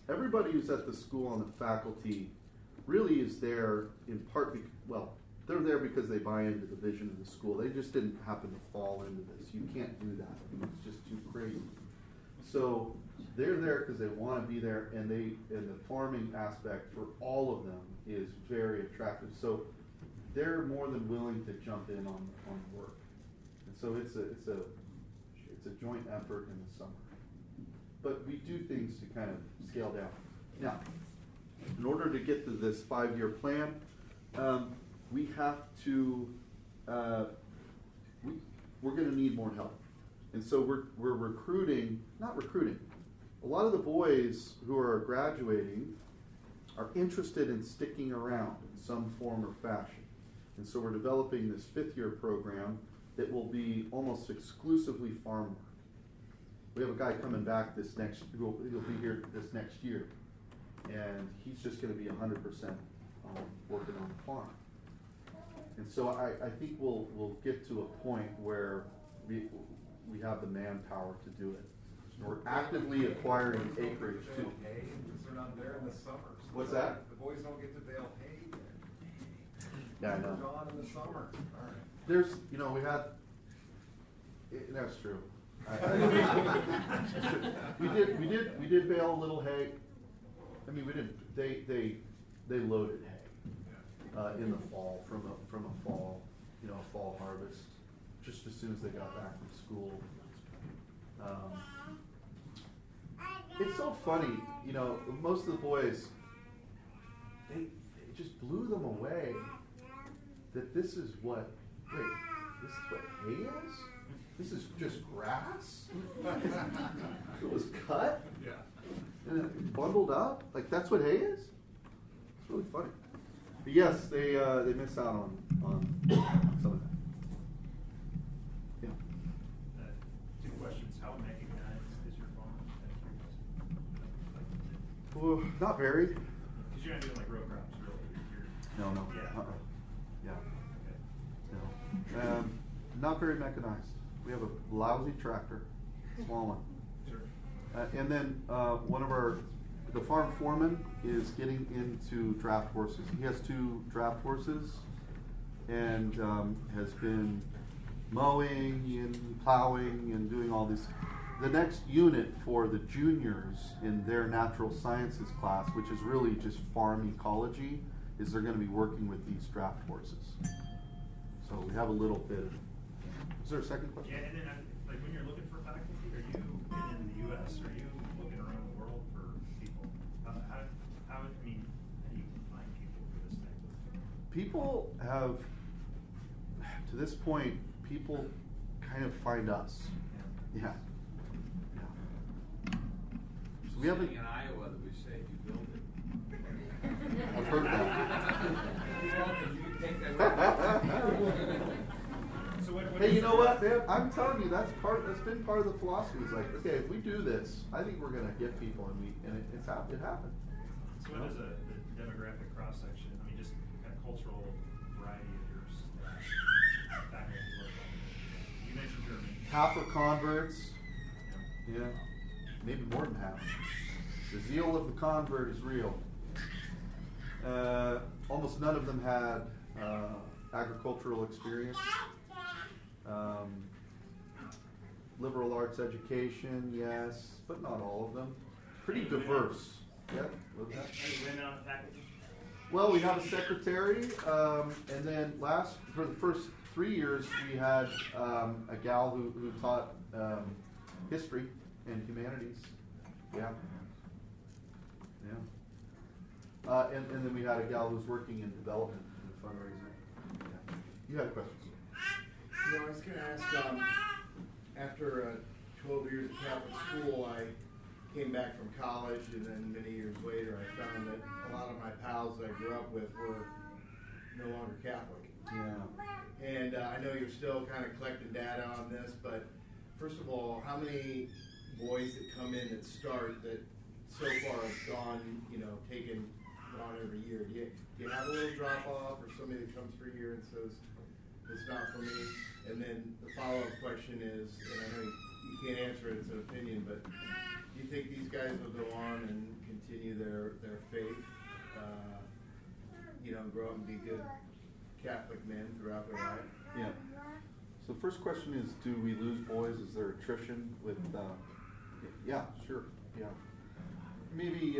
Everybody who's at the school on the faculty really is there in part, they're there because they buy into the vision of the school. They just didn't happen to fall into this. You can't do that. It's just too crazy. So they're there because they want to be there, and the farming aspect for all of them is very attractive. So they're more than willing to jump in on work. And so it's a joint effort in the summer. But we do things to kind of scale down. Now, in order to get to this 5-year plan, we have to, we're going to need more help. And so we're not recruiting. A lot of the boys who are graduating are interested in sticking around in some form or fashion. And so we're developing this 5th-year program that will be almost exclusively farm work. We have a guy coming back he'll be here this next year, and he's just going to be 100% working on the farm. And so I think we'll get to a point where we have the manpower to do it. We're actively acquiring acreage too. Hay, because they're not there in the summer. So What's that? The boys don't get to bale hay. Yeah, I know. They're gone in the summer. All right. There's, that's true. We did bale a little hay. I mean, we didn't. They loaded hay in the fall from a fall, fall harvest, just as soon as they got back from school. It's so funny, most of the boys, they just blew them away that this is what hay is? This is just grass? It was cut? Yeah. And then bundled up? Like that's what hay is? It's really funny. But yes, they miss out on some of that. Yeah. 2 questions. How mechanized is your farm? Well, not very. Because you're not doing like row crops, really. No. Yeah. Yeah. Okay. No. Not very mechanized. We have a lousy tractor, small one. Sure. And then one of the farm foreman is getting into draft horses. He has 2 draft horses and has been mowing and plowing and doing all this. The next unit for the juniors in their natural sciences class, which is really just farm ecology, is they're going to be working with these draft horses. So we have a little bit of. Is there a second question? Yeah, and then like when you're looking for faculty, are you in the U.S. or are you looking around the world for people? How do you find people for this type of? People have, to this point, people kind of find us. Yeah. We have saying in Iowa that we say if you build it. I've heard that. You're welcome. You can take that with you. So what Hey, is you know what, man? I'm telling you, that's been part of the philosophy. It's like, okay, if we do this, I think we're gonna get people, and it happened. So what is the demographic cross section? I mean, just kind of cultural variety of your faculty work. You mentioned Germany. Half are converts. Yeah, maybe more than half. The zeal of the convert is real. Almost none of them had agricultural experience. Liberal arts education, yes, but not all of them. Pretty diverse. Yeah. Any women on the faculty? Well, we have a secretary, and then for the first 3 years, we had a gal who taught history and humanities. Yeah. And then we had a gal who's working in development and fundraising. Yeah. You had questions? You know, I was going to ask, after 12 years of Catholic school, I came back from college, and then many years later, I found that a lot of my pals that I grew up with were no longer Catholic. Yeah. And I know you're still kind of collecting data on this, but first of all, how many boys that come in that start that so far have gone every year? Do you have a little drop off, or somebody that comes for a year and says, it's not for me? And then the follow-up question is, and I know you can't answer it, it's an opinion, but do you think these guys will go on and continue their faith, grow up and be good Catholic men throughout their life? Yeah. So first question is, do we lose boys? Is there attrition with, yeah, sure, yeah. Maybe,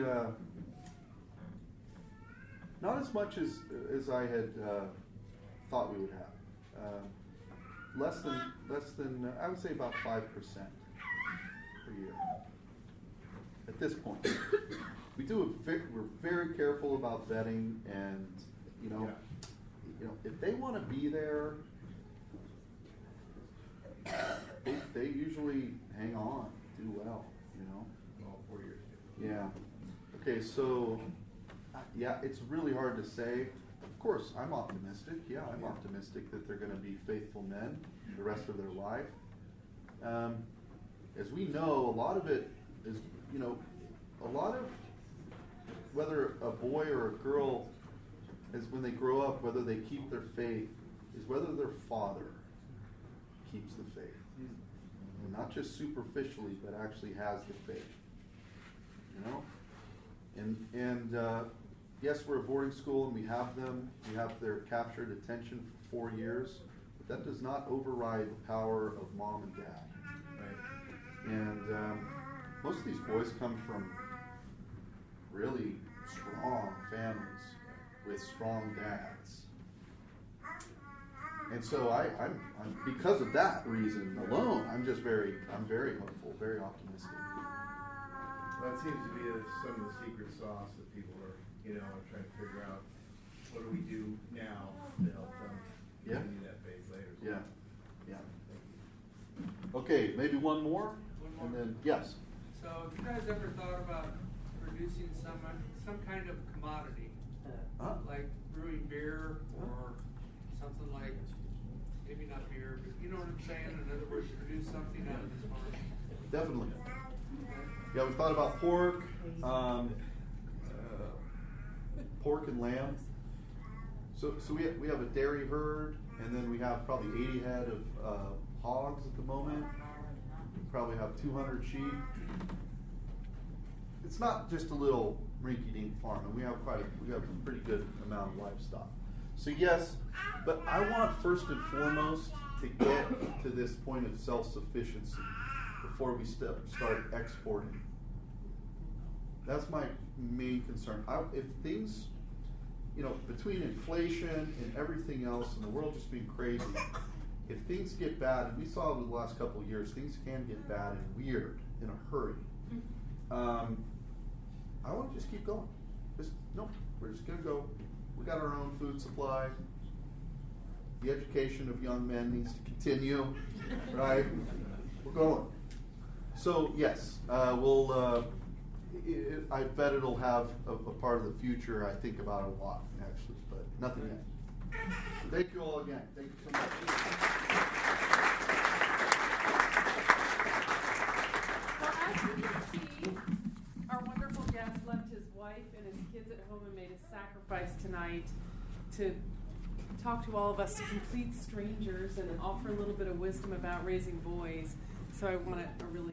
not as much as I had thought we would have. Less than I would say about 5% per year. At this point, we're very careful about vetting, and if they want to be there, they usually hang on, do well. All 4 years. Yeah. Okay, so yeah, it's really hard to say. Of course, I'm optimistic. Yeah, I'm optimistic that they're going to be faithful men the rest of their life. As we know, a lot of it is, whether a boy or a girl, is when they grow up, whether they keep their faith, is whether their father keeps the faith. And not just superficially, but actually has the faith. And yes, we're a boarding school, and we have their captured attention for 4 years, but that does not override the power of mom and dad. Right? And most of these boys come from really strong families with strong dads. And so I'm because of that reason alone, I'm very hopeful, very optimistic. Well, that seems to be some of the secret sauce that people are, trying to figure out. What do we do now to help them continue that faith later? Yeah. Okay, maybe one more, and then yes. So, have you guys ever thought about producing some kind of commodity, like brewing beer or something like, maybe not beer, but you know what I'm saying? In other words, produce something out of this farm. Definitely. Yeah, we thought about pork, pork and lamb. So we have a dairy herd, and then we have probably 80 head of hogs at the moment. We probably have 200 sheep. It's not just a little rinky-dink farm, and we have a pretty good amount of livestock. So yes, but I want first and foremost to get to this point of self-sufficiency before we start exporting. That's my main concern. If things, between inflation and everything else and the world just being crazy, if things get bad, and we saw over the last couple of years, things can get bad and weird in a hurry. I want to just keep going. We're just going to go. We got our own food supply. The education of young men needs to continue, right? We're going. So yes, we'll I bet it'll have a part of the future. I think about it a lot, actually, but nothing yet. Thank you all again. Thank you so much. Well, as you can see, our wonderful guest left his wife and his kids at home and made a sacrifice tonight to talk to all of us complete strangers and offer a little bit of wisdom about raising boys. So I want to really